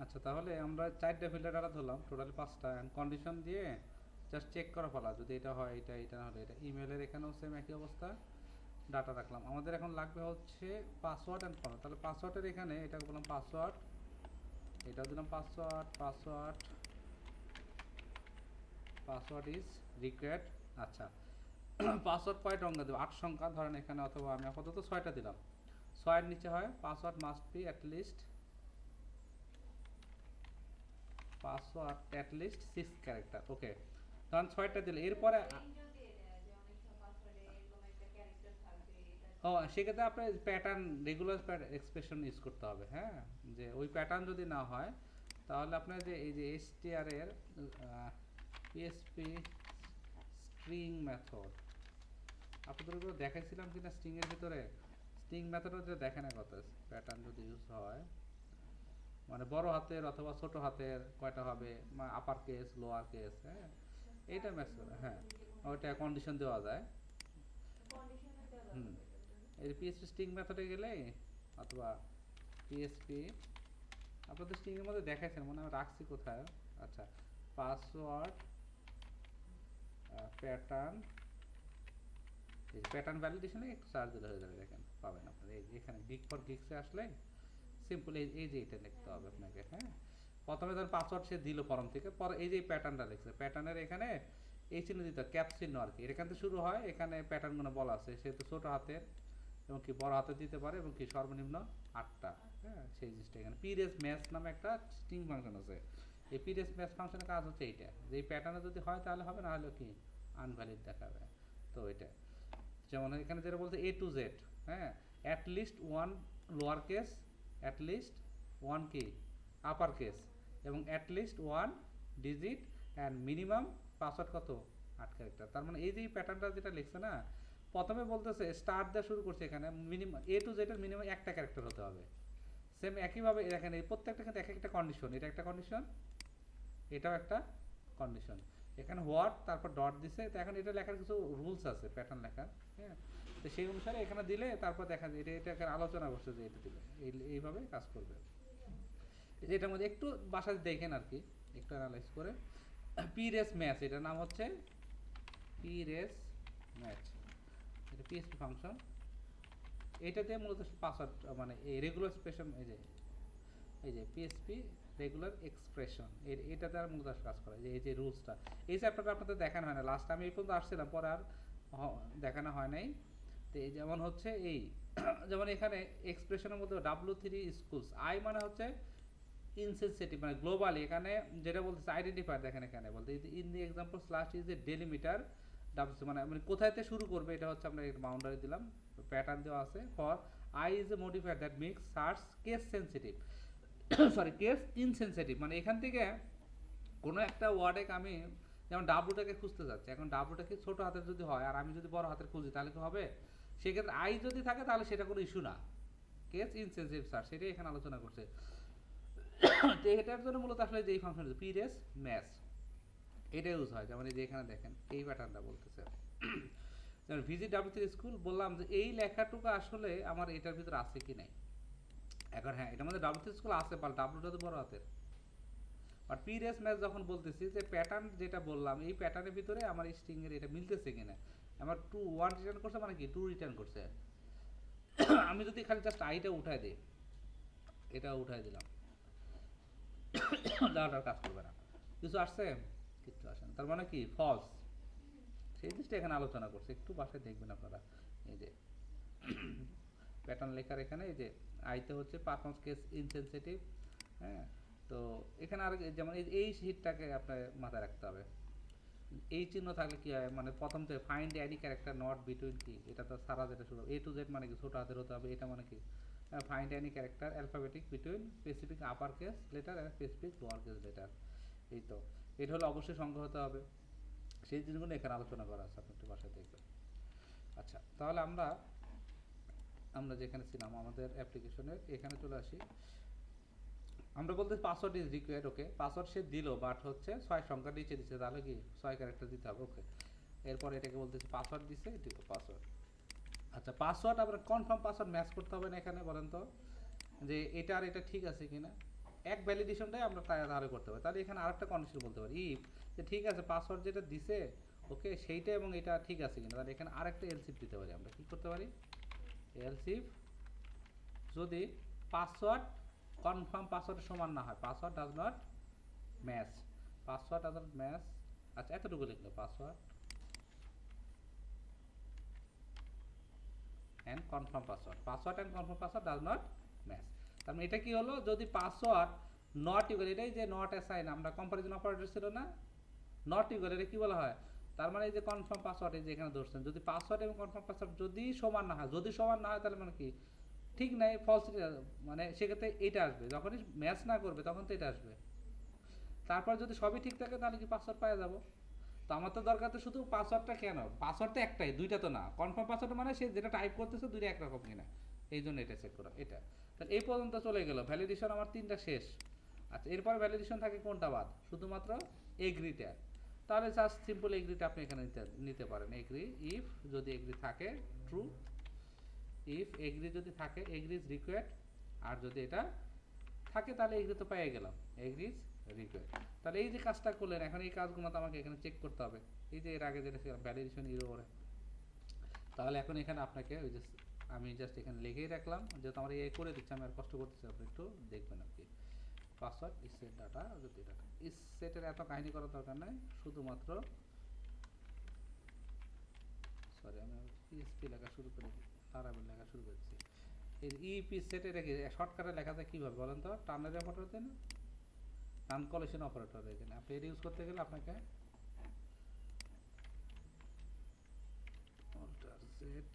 আচ্ছা, তাহলে আমরা 4টা ফিল্টার ডাটা ধরলাম, টোটালি 5টা, অ্যান্ড কন্ডিশন দিয়ে জাস্ট চেক করা ফেলা, যদি এটা হয় এটা না হলে এটা। ইমেলের এখানেও সেম একই অবস্থা, ডাটা রাখলাম। আমাদের এখন লাগবে হচ্ছে পাসওয়ার্ড অ্যান্ড ফরম্যাট। তাহলে পাসওয়ার্ডের এখানে এটাকে বললাম পাসওয়ার্ড, এটাও দিলাম পাসওয়ার্ড, পাসওয়ার্ড ইজ রিকোয়ার্ড। আচ্ছা, পাসওয়ার্ড কয়টা অঙ্ক দেবো? 8 সংখ্যা ধরেন এখানে, অথবা আমি আপাতত 6টা দিলাম। 6-এর নিচে হয় password must be at least 6 character. Okay, তখন 6টা দিলে এরপরে ও সেক্ষেত্রে আপনার প্যাটার্ন, রেগুলার এক্সপ্রেশন ইউজ করতে হবে। হ্যাঁ, যে ওই প্যাটার্ন যদি না হয় তাহলে আপনার যে এই যে এসটিআর এর পিএসপি স্ট্রিং মেথড, আপনাদের উপরে দেখাইছিলাম কিনা স্ট্রিং এর ভিতরে, স্ট্রিং মেথডও যে দেখে না কত প্যাটার্ন যদি ইউজ হয়, মানে বড় হাতের অথবা ছোট হাতের কয়টা হবে, আপার কেস লোয়ার কেস, হ্যাঁ এইটা ম্যাচ করে। হ্যাঁ, ওইটা কন্ডিশন দেওয়া যায়। হুম, এই পিএসপি স্ট্রিং মেথডে গেলে, অথবা পিএসপি আপনাদের স্ট্রিং এর মধ্যে দেখাইছেন মনে হয়, রাখছি কোথায়। আচ্ছা, পাসওয়ার্ড প্যাটার্ন, এই প্যাটার্ন ভ্যালিডেশনে একটু সার্চ দিলে হয়ে যাবে, দেখেন পাবেন আপনারা। এই এখানে গিগ ফর গিগসে আসলে সিম্পল এই যে এটা লিখতে হবে আপনাকে। হ্যাঁ, প্রথমে ধর পাসওয়ার্ড সে দিল ফর্ম থেকে, পরে এই যে প্যাটার্নটা লিখছে, প্যাটার্নের এখানে এই চিহ্ন দিতে হবে, ক্যাপ চিহ্ন আর কি, এখান থেকে শুরু হয়। এখানে প্যাটার্নগুলো বলা আছে, সেহেতু ছোটো হাতের এবং কি বড় হাতে দিতে পারে, এবং কি সর্বনিম্ন 8টা। হ্যাঁ, সেই জিনিসটা এখানে পিরেস ম্যাচ নামে একটা স্ট্রিং ফাংশন আছে। এই পিরেস ম্যাচ ফাংশনের কাজ হচ্ছে এইটা, যে এই প্যাটার্নে যদি হয় তাহলে হবে, না হলে কি আনভ্যালিড দেখাবে। তো এটা যেমন এখানে যেটা বলছে এ টু জেড, হ্যাঁ, at least one lower case, at least one কি আপার কেস, এবং at least one digit, and minimum password কত 8 ক্যারেক্টার। তার মানে এই যে প্যাটার্নটা যেটা লিখছে না, প্রথমে বলতেছে স্টার্ট দিয়ে শুরু করছে, এখানে মিনিমাম এ টু জেড এর মিনিমাম একটা ক্যারেক্টার হতে হবে। সেম একইভাবে দেখেন এই প্রত্যেকটা কিন্তু এক একটা কন্ডিশন, এটা একটা কন্ডিশন, এটাও একটা কন্ডিশন। এখানে হোয়াট তারপর ডট দিছে, তো এখন এটা লেখার কিছু রুলস আছে প্যাটার্ন লেখার। হ্যাঁ, তো সেই অনুসারে এখানে দিলে তারপর দেখা যায় এটা এখানে আলোচনা করছে যে এটা দিলে এইভাবে কাজ করবে। এটার মধ্যে একটু বাসায় দেখেন আর কি, একটু অ্যানালাইজ করে। পিরেস ম্যাচ, এটার নাম হচ্ছে পিরেস ম্যাচ, এটা পিএসপি ফাংশন। এটাতে মূলত পাসওয়ার্ড মানে এই রেগুলার এক্সপ্রেশন, এই যে পিএসপি রেগুলার এক্সপ্রেশন, এটাতে আর মূলত কাজ করে, যে এই যে রুলসটা। এই চ্যাপ্টারটা আপনাদের দেখানো হয় না, লাস্ট আমি এই পর্যন্ত আসছিলাম, পরে আর দেখানো হয় নাই। তো এই যেমন হচ্ছে এই যেমন এখানে এক্সপ্রেশনের মধ্যে W3 স্কুলস, আই মানে হচ্ছে ইনসেনসিটিভ, মানে গ্লোবালি এখানে যেটা বলতেছে আইডেন্টিফায়ার, দেখেন এখানে বলতে in the example slash is a delimiter, W মানে মানে কোথায়তে শুরু করবে, এটা হচ্ছে আমরা বাউন্ডারি দিলাম, প্যাটার্ন দেওয়া আছে। For I is a modifier that makes search case sensitive, sorry case insensitive, মানে এখান থেকে কোনো একটা ওয়ার্ডে আমি যেমন ডাব্লুটাকে খুঁজতে যাচ্ছি, এখন ডাব্লুটাকে ছোটো হাতের যদি হয় আর আমি যদি বড় হাতের খুঁজি তাহলে কি হবে? সেক্ষেত্রে আই যদি থাকে তাহলে সেটা কোনো ইস্যু না, কেস ইনসেনসিটিভ সার্চ, সেটাই এখানে আলোচনা করছে। তো এটার জন্য মূলত আসলে যে এই ফাংশন পিরেস ম্যাচ, এটা ইউজ হয়। যেমন এই যে এখানে দেখেন এই প্যাটার্নটা বলতেছে, যেমন ভিজিট W3 স্কুল, বললাম যে এই লেখাটুকু আসলে আমার এটার ভিতরে আছে কি নাই। এখন হ্যাঁ, এটার মধ্যে W3 স্কুল আছে, বা ডাব্লুটা তো বড় হাতের। আর পিরেস ম্যাচ যখন বলতেছি, যে প্যাটার্ন যেটা বললাম, এই প্যাটার্নের ভিতরে আমার স্ট্রিং এর এটা মিলতেছে কিনা। আমার 1 রিটার্ন করছে মানে কি 2 রিটার্ন করছে। আমি যদি খালি জাস্ট আইটা উঠাই দিই, এটা উঠাই দিলাম, তাহলে আর কাজ করবে না। কিছু আসছে? কিছু আসে না, তার মানে কি ফলস। সেই জিনিসটা এখানে আলোচনা করছে, একটু বাসায় দেখবেন আপনারা। এই যে প্যাটার্ন লেখার এখানে এই যে আইতে হচ্ছে পারফরমেন্স কেস ইনসেনসিটিভ। হ্যাঁ, তো এখানে আর যেমন এই শীটটাকে আপনার মাথায় রাখতে হবে। এই চিহ্ন থাকলে কি হয়, মানে প্রথম থেকে find any character not between কি, এটা তো সারা যেটা শুরু এ টু জেড মানে কি ছোটো হাতের হতে হবে, এটা মানে কি find any character alphabetic between specific upper case letter and specific lower case letter. এই তো এটা হলে অবশ্যই সংখ্যা হতে হবে। সেই জিনিসগুলো এখানে আলোচনা করা আছে, আপনি একটু বাসায় দেখবেন। আচ্ছা, তাহলে আমরা আমরা যেখানে ছিলাম আমাদের অ্যাপ্লিকেশনের এখানে চলে আসি। আমরা বলতে password is required, okay, password সে দিল, বাট হচ্ছে 6 সংখ্যা নিচে দিচ্ছে, তাহলে কি 6 ক্যারেক্টার দিতে হবে। ওকে, এরপর এটাকে বলতেছি পাসওয়ার্ড দিছে, এটি পাসওয়ার্ড। আচ্ছা, পাসওয়ার্ড আপনার কনফার্ম পাসওয়ার্ড ম্যাচ করতে হবে না এখানে, বলেন তো যে এটা আর এটা ঠিক আছে কিনা। এক ভ্যালিডেশনটাই আমরা তাহলে করতে পারি। তাহলে এখানে আরেকটা কন্ডিশন বলতে পারি, ইফ যে ঠিক আছে পাসওয়ার্ড যেটা দিছে ওকে সেইটা এবং এটা ঠিক আছে কিনা, তাহলে এখানে আরেকটা এলসিফ দিতে পারি। আমরা কি করতে পারি, এলসিফ যদি পাসওয়ার্ড কনফার্ম পাসওয়ার্ডের সমান না হয়, password does not match, password does not match, আচ্ছা এতটুকু লিখলো, password and confirm password, password and confirm password does not match. তার মানে এটা কি হলো, যদি পাসওয়ার্ড নট ইকুয়াল, এটাই যে নট অ্যাসাইন আমরা কম্পারিজন অপারেটর ছিল না, নট ইকুয়াল এটা কি বলা হয়, তার মানে এই যে কনফার্ম পাসওয়ার্ড এই যে এখানে ধরছেন, যদি পাসওয়ার্ড এবং কনফার্ম পাসওয়ার্ড যদি সমান না হয়, যদি সমান না হয় তাহলে মানে কি ঠিক নাই, ফলস, মানে সেক্ষেত্রে এটা আসবে, যখনই ম্যাচ না করবে তখন তো এটা আসবে। তারপর যদি সবই ঠিক থাকে তাহলে কি পাসওয়ার্ড পাওয়া যাবো। তো আমার তো দরকার তো শুধু পাসওয়ার্ডটা, কেন পাসওয়ার্ড তো একটাই, দুইটা তো না, কনফার্ম পাসওয়ার্ড মানে সে যেটা টাইপ করতেছে দুইটা একরকম কিনা, এই জন্য এটা চেক করা। এটা তাহলে এই পর্যন্ত চলে গেল, ভ্যালিডেশন আমার 3টা শেষ। আচ্ছা এরপর ভ্যালিডেশন থাকে কোনটা বাদ, শুধুমাত্র এগ্রিটা। তাহলে জাস্ট সিম্পল এগ্রিটা আপনি এখানে নিতে পারেন, এগ্রি ইফ যদি এগ্রি থাকে ট্রু, ইফ এগ্রি যদি থাকে এগ্রি ইজ রিকোয়ার্ড, আর যদি এটা থাকে তাহলে এগ্রি তো পেয়ে গেলাম, এগ্রি ইজ রিকোয়ার্ড। তাহলে এই যে কাজটা করলেন, এখন এই কাজগুলো তো আমাকে এখানে চেক করতে হবে, এই যে এর আগে যেটা ছিল ভ্যালিডেশন ইরোর, তাহলে এখন এখানে আপনাকে ওই যে আমি জাস্ট এখানে লিখেই রাখলাম, যেহেতু আমরা এই করে দিচ্ছি, আমি আর কষ্ট করতেছি, আপনি একটু দেখবেন আর কি। পাসওয়ার্ড ইজ সেট ডাটা, যদি ডাটা ইজ সেটের এত কাহিনী করার দরকার নাই, শুধুমাত্র সরি আমি পিএসপি লেখা শুরু করে লারাবেল লেখা শুরু করেছি। এই ইপি সেটে রেখে শর্টকাটে লেখা যায় কীভাবে বলেন তো, টার্নারি অপারেটর দেন, নান কলিশন অপারেটর, এখানে আপনি এটা ইউজ করতে গেলে আপনাকে অল্টার জেড,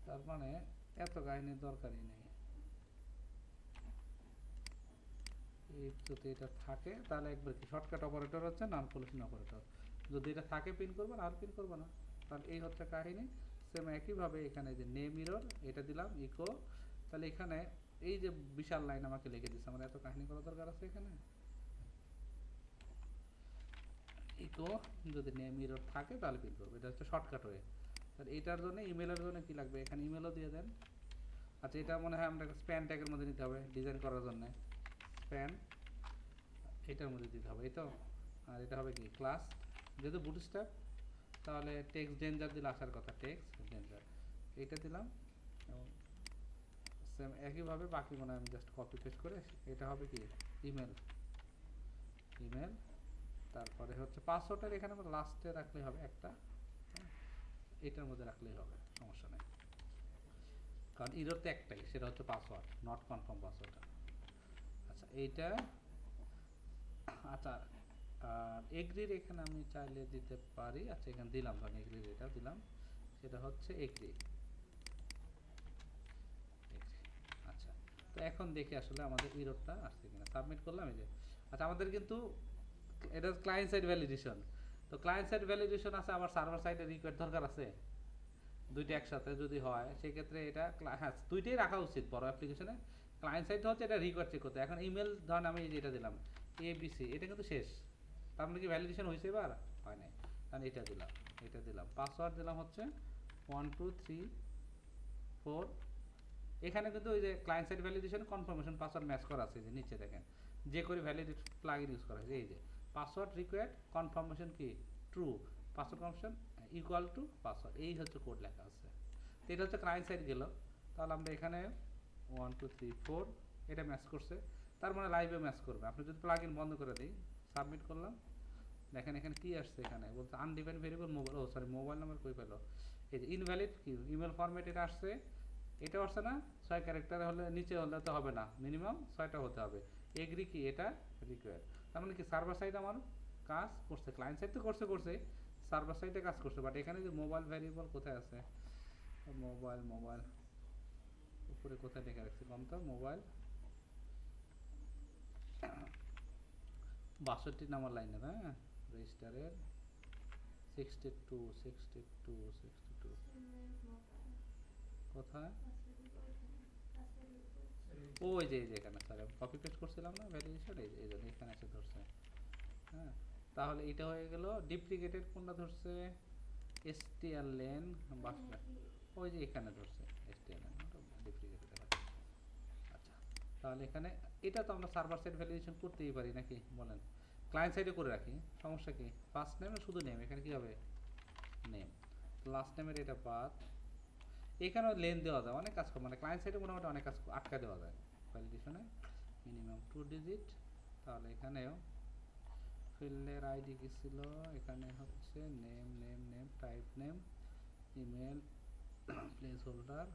তার মানে এত কাহিনীর দরকারই নেই। যদি এটা থাকে তাহলে একবার কি শর্টকাট অপারেটর হচ্ছে নান কলিশন অপারেটর, যদি এটা থাকে পিন করবো না, আর পিন করবো না। তাহলে এই হচ্ছে কাহিনী। সেম একইভাবে এখানে যে নেম ইরর এটা দিলাম ইকো, তাহলে এখানে এই যে বিশাল লাইন আমাকে লিখে দিচ্ছে, আমার এত কাহিনী করা দরকার আছে এখানে। ইকো যদি নেম ইরর থাকে তাহলে পিন করবো, এটা হচ্ছে শর্টকাট ওয়ে। তাহলে এটার জন্য ইমেলের জন্য কি লাগবে, এখানে ইমেলও দিয়ে দেন। আচ্ছা এটা মনে হয় আমরা স্প্যান ট্যাগের মধ্যে নিতে হবে ডিজাইন করার জন্য, স্প্যান এটার মধ্যে দিতে হবে এই তো। আর এটা হবে কি ক্লাস, যেহেতু বুটস্ট্র্যাপ তাহলে টেক্সট ডেঞ্জার দিলে আসার কথা, টেক্সট ডেঞ্জার এইটা দিলাম। এবং সেম একইভাবে বাকি মনে হয় আমি জাস্ট কপি পেস্ট করে, এটা হবে কি ইমেল, ইমেল তারপরে হচ্ছে পাসওয়ার্ডের এখানে লাস্টে রাখলেই হবে একটা, এটার মধ্যে রাখলেই হবে, সমস্যা নেই, কারণ ইরর তো একটাই, সেটা হচ্ছে পাসওয়ার্ড নট কনফার্ম পাসওয়ার্ড। আচ্ছা এইটা, আচ্ছা আর এগ্রির এখানে আমি চাইলে দিতে পারি, আচ্ছা এখানে দিলাম, ধরেন এগ্রির এটা দিলাম, সেটা হচ্ছে এগ্রি। আচ্ছা তো এখন দেখি আসলে আমাদের ইররটা আসছে কিনা, সাবমিট করলাম এই যে। আচ্ছা আমাদের কিন্তু এটা ক্লায়েন্ট সাইড ভ্যালিডেশন, তো ক্লায়েন্ট সাইড ভ্যালিডেশন আছে, আবার সার্ভার সাইডে রিকোয়ার্ড দরকার আছে, দুইটা একসাথে যদি হয় সেক্ষেত্রে এটা হ্যাঁ দুইটাই রাখা উচিত বড় অ্যাপ্লিকেশনে। ক্লায়েন্ট সাইড হচ্ছে এটা রিকোয়ার্ড চেক করতে, এখন ইমেল ধরেন আমি যেটা দিলাম এবিসি, এটা কিন্তু শেষ, তার মানে কি ভ্যালিডেশন হয়েছে, এবার হয় নাই, কারণ এটা দিলাম, এটা দিলাম, পাসওয়ার্ড দিলাম হচ্ছে 1 2 3 4, এখানে কিন্তু ওই যে client side validation confirmation password match করা আছে, যে নিচে দেখেন যে করে ভ্যালিডেট প্লাগইন ইউজ করা হয়েছে, এই যে পাসওয়ার্ড রিকোয়ার্ড কনফার্মেশন কি true, password confirmation equal to password, এই হচ্ছে কোড লেখা আছে। তো এটা হচ্ছে ক্লায়েন্ট সাইড গেল, তাহলে আমরা এখানে 1 2 3 4 এটা ম্যাচ করছে, তার মানে লাইভে ম্যাচ করবে। আপনি যদি প্লাগইন বন্ধ করে দিই, সাবমিট করলাম, দেখেন এখানে কি আসছে, এখানে বলতে আনডিফাইন্ড ভেরিয়েবল মোবাইল, ও সরি মোবাইল নাম্বার কই পেলো, এই যে ইনভ্যালিড কি ইমেল ফরম্যাট এটা আসছে, এটা আসছে না 6 ক্যারেক্টার হলে, নিচে হলে তো হবে না, মিনিমাম 6টা হতে হবে। এগ্রি কি এটা রিকোয়ার, তার মানে কি সার্ভার সাইড আমার কাজ করছে, ক্লায়েন্ট সাইড তো করছে করছে, সার্ভার সাইডে কাজ করছে, বাট এখানে যে মোবাইল ভ্যারিয়েবল কোথায় আছে, মোবাইল মোবাইল উপরে কোথায় লেখা রাখছি কম তো, মোবাইল 62 নাম্বার লাইনে, হ্যাঁ রেজিস্টারের 62 62 62 কোথায়, ওই যে এখানে সরি আমি কপি পেস্ট করছিলাম না ভ্যালিডেশন, এই জন্য এখানে এসে ধরছে। হ্যাঁ তাহলে এটা হয়ে গেল, ডুপ্লিকেটেড কোনটা ধরছে, str লেন বাসটা ওই যে এখানে ধরছে str লেন ডুপ্লিকেট দেখাচ্ছে। আচ্ছা তাহলে এখানে এটা তো আমরা সার্ভার সাইড ভ্যালিডেশন করতেই পারি নাকি বলেন, ক্লায়েন্ট সাইডে করে রাখি, সমস্যা কি? ফার্স্ট নেম শুধু নেম, এখানে কি হবে নেম, লাস্ট নেমের এটা বাদ, এখানেও লেন দেওয়া যায়, অনেক কাজ করে, মানে ক্লায়েন্ট সাইডে মোটামুটি অনেক কাজ আটকা দেওয়া যায় ভ্যালিডেশনে, মিনিমাম 2 ডিজিট। তাহলে এখানেও ফিল্ডের আইডি কি ছিল, এখানে হচ্ছে name name name type name email placeholder.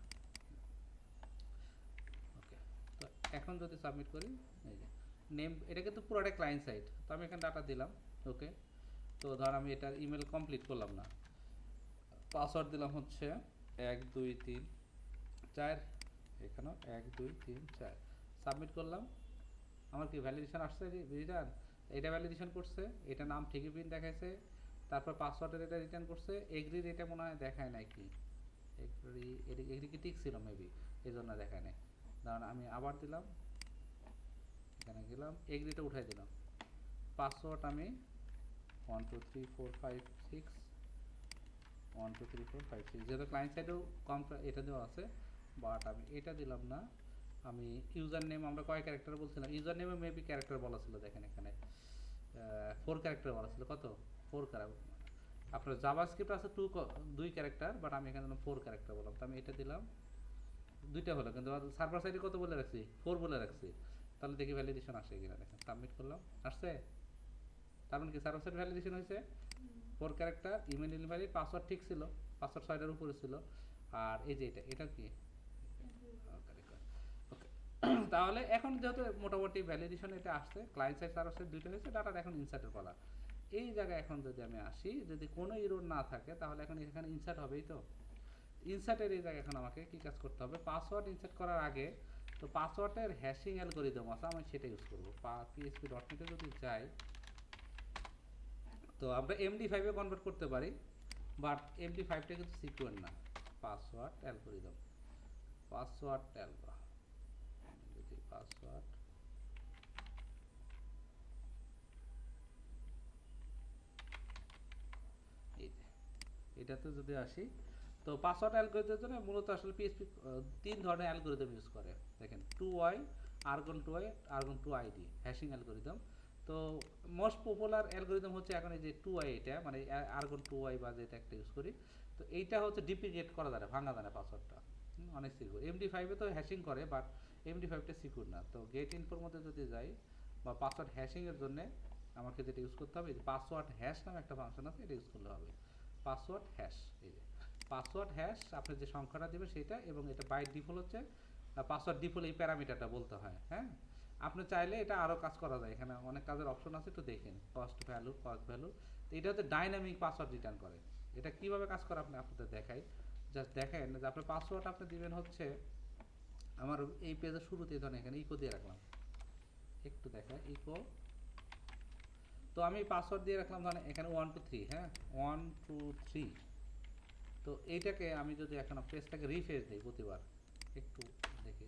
Okay, তো এখন যদি সাবমিট করি এই যে নেম, এটা কিন্তু পুরোটা ক্লায়েন্ট সাইড, তো আমি এখানে ডাটা দিলাম। ওকে, তো ধর আমি এটার ইমেল কমপ্লিট করলাম না, পাসওয়ার্ড দিলাম হচ্ছে 1 2 3 4, এখানেও 1 2 3 4, সাবমিট করলাম। আমার কি ভ্যালিডেশন আসছে রিটার্ন, এটা ভ্যালিডেশন করছে, এটা নাম ঠিকই প্রিন্ট দেখাইছে, তারপর পাসওয়ার্ডের এটা রিটার্ন করছে, এগ্রির এটা মনে হয় দেখায় নাই, কি এগ্রি কি ঠিক ছিল মেবি, এই জন্য দেখায় নাই। কারণ আমি আবার দিলাম, এখানে গেলাম এগ্রিটা উঠাই দিলাম, পাসওয়ার্ড আমি 1 2 3 4 5 6 1 2 3 4 5 6, যেহেতু ক্লায়েন্ট সাইডেও কম এটা দেওয়া আছে, বাট আমি এটা দিলাম না। আমি ইউজার নেম আমরা কয় ক্যারেক্টার বলছিলাম, ইউজার নেমে মেবি ক্যারেক্টার বলা ছিল, দেখেন এখানে 4 ক্যারেক্টার বলা ছিল, কত 4 ক্যারেক্টার, আপনার জাভাস্ক্রিপ্ট আছে 2 ক্যারেক্টার, বাট আমি এখানে 4 ক্যারেক্টার বললাম, তো আমি এটা দিলাম, দুইটা হলো, কিন্তু সার্ভার সাইডে কত বলে রাখছি 4 বলে রাখছি। তাহলে দেখি ভ্যালিডেশন আসে কিনা, দেখেন সাবমিট করলাম, আসছে, তার মানে কি সার্ভার সাইড ভ্যালিডেশন হয়েছে, 4 ক্যারেক্টার, ইমেল ইনভ্যালিড, পাসওয়ার্ড ঠিক ছিল, পাসওয়ার্ড 6টার উপরে ছিল, আর এই যে এটা কি ওকে। তাহলে এখন যেহেতু মোটামুটি ভ্যালিডেশন এটা আসছে, ক্লায়েন্ট সাইড সার্ভার সাইড দুইটা হয়েছে, ডাটাটা এখন ইনসার্টের পালা। এই জায়গায় এখন যদি আমি আসি, যদি কোনো এরর না থাকে, তাহলে এখন এখানে ইনসার্ট হবেই, তো ইনসার্টের এই জায়গায় এখন আমাকে কি কাজ করতে হবে, পাসওয়ার্ড ইনসার্ট করার আগে তো পাসওয়ার্ডের হ্যাশিং অ্যালগরিদম আছে, আমি সেটা ইউজ করবো। php.net এ যদি যাই, তো আমরা MD5 এ কনভার্ট করতে পারি, বাট MD5টা কিন্তু সিকিউর না। পাসওয়ার্ড অ্যালগরিদম, পাসওয়ার্ড যদি পাসওয়ার্ড এই যে এটাতে যদি আসি, তো পাসওয়ার্ড অ্যালগরিদমের জন্য মূলত আসলে PHP 3 ধরনের অ্যালগরিদম ইউজ করে, দেখেন 2i, argon 2i, argon 2id hashing algorithm. তো মোস্ট পপুলার অ্যালগরিদম হচ্ছে এখন এই যে 2i, এটা মানে argon 2i বা যেটা একটা ইউজ করি, তো এইটা হচ্ছে ডুপ্লিকেট করা যায় না, ভাঙা যায় না পাসওয়ার্ডটা, অনেক সিকিউর। MD5 এ তো হ্যাশিং করে, বাট MD5টা সিকিউর না। তো গেট ইনফোর মধ্যে যদি যাই, বা পাসওয়ার্ড হ্যাশিংয়ের জন্য আমাকে যেটা ইউজ করতে হবে, পাসওয়ার্ড হ্যাশ নামে একটা ফাংশন আছে, এটা ইউজ করলে হবে। পাসওয়ার্ড হ্যাশ, এই যে পাসওয়ার্ড হ্যাশ, আপনি যে সংখ্যাটা দেবেন সেটা, এবং এটা বাই ডিফল্ট হচ্ছে পাসওয়ার্ড ডিফল্ট, এই প্যারামিটারটা বলতে হয়। হ্যাঁ, আপনি চাইলে এটা আরও কাজ করা যায়, এখানে অনেক কাজের অপশন আছে, একটু দেখেন, কস্ট ভ্যালু, তো এটা হচ্ছে ডাইনামিক পাসওয়ার্ড রিটার্ন করে। এটা কিভাবে কাজ করে আপনি আপনাদের দেখাই, জাস্ট দেখেন যে আপনার পাসওয়ার্ড আপনি দিবেন হচ্ছে, আমার এই পেজের শুরুতেই ধরেন এখানে ইকো দিয়ে রাখলাম, একটু দেখা ইকো, তো আমি পাসওয়ার্ড দিয়ে রাখলাম ধরেন এখানে 1 2 3, হ্যাঁ 1 2 3। তো এইটাকে আমি যদি এখন পেজটাকে রিফ্রেশ দিই প্রতিবার, একটু দেখি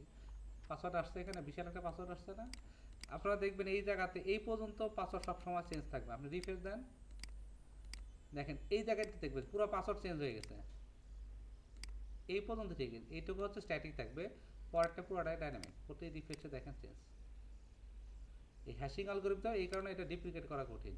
পাসওয়ার্ড আসছে, এখানে বিশাল একটা পাসওয়ার্ড আসছে না, আপনারা দেখবেন এই জায়গাতে এই পর্যন্ত পাসওয়ার্ড সবসময় চেঞ্জ থাকবে, আপনি রিফ্রেশ দেন, দেখেন এই জায়গাতে দেখবেন পুরো পাসওয়ার্ড চেঞ্জ হয়ে গেছে, এই পর্যন্ত ঠিক আছে, এইটুকু হচ্ছে স্ট্যাটিক থাকবে, পরেরটা পুরোটাই ডাইনামিক, প্রতি রিফ্রেশে দেখেন চেঞ্জ। এই হ্যাশিং অ্যালগরিদম এই কারণে এটা ডুপ্লিকেট করা কঠিন।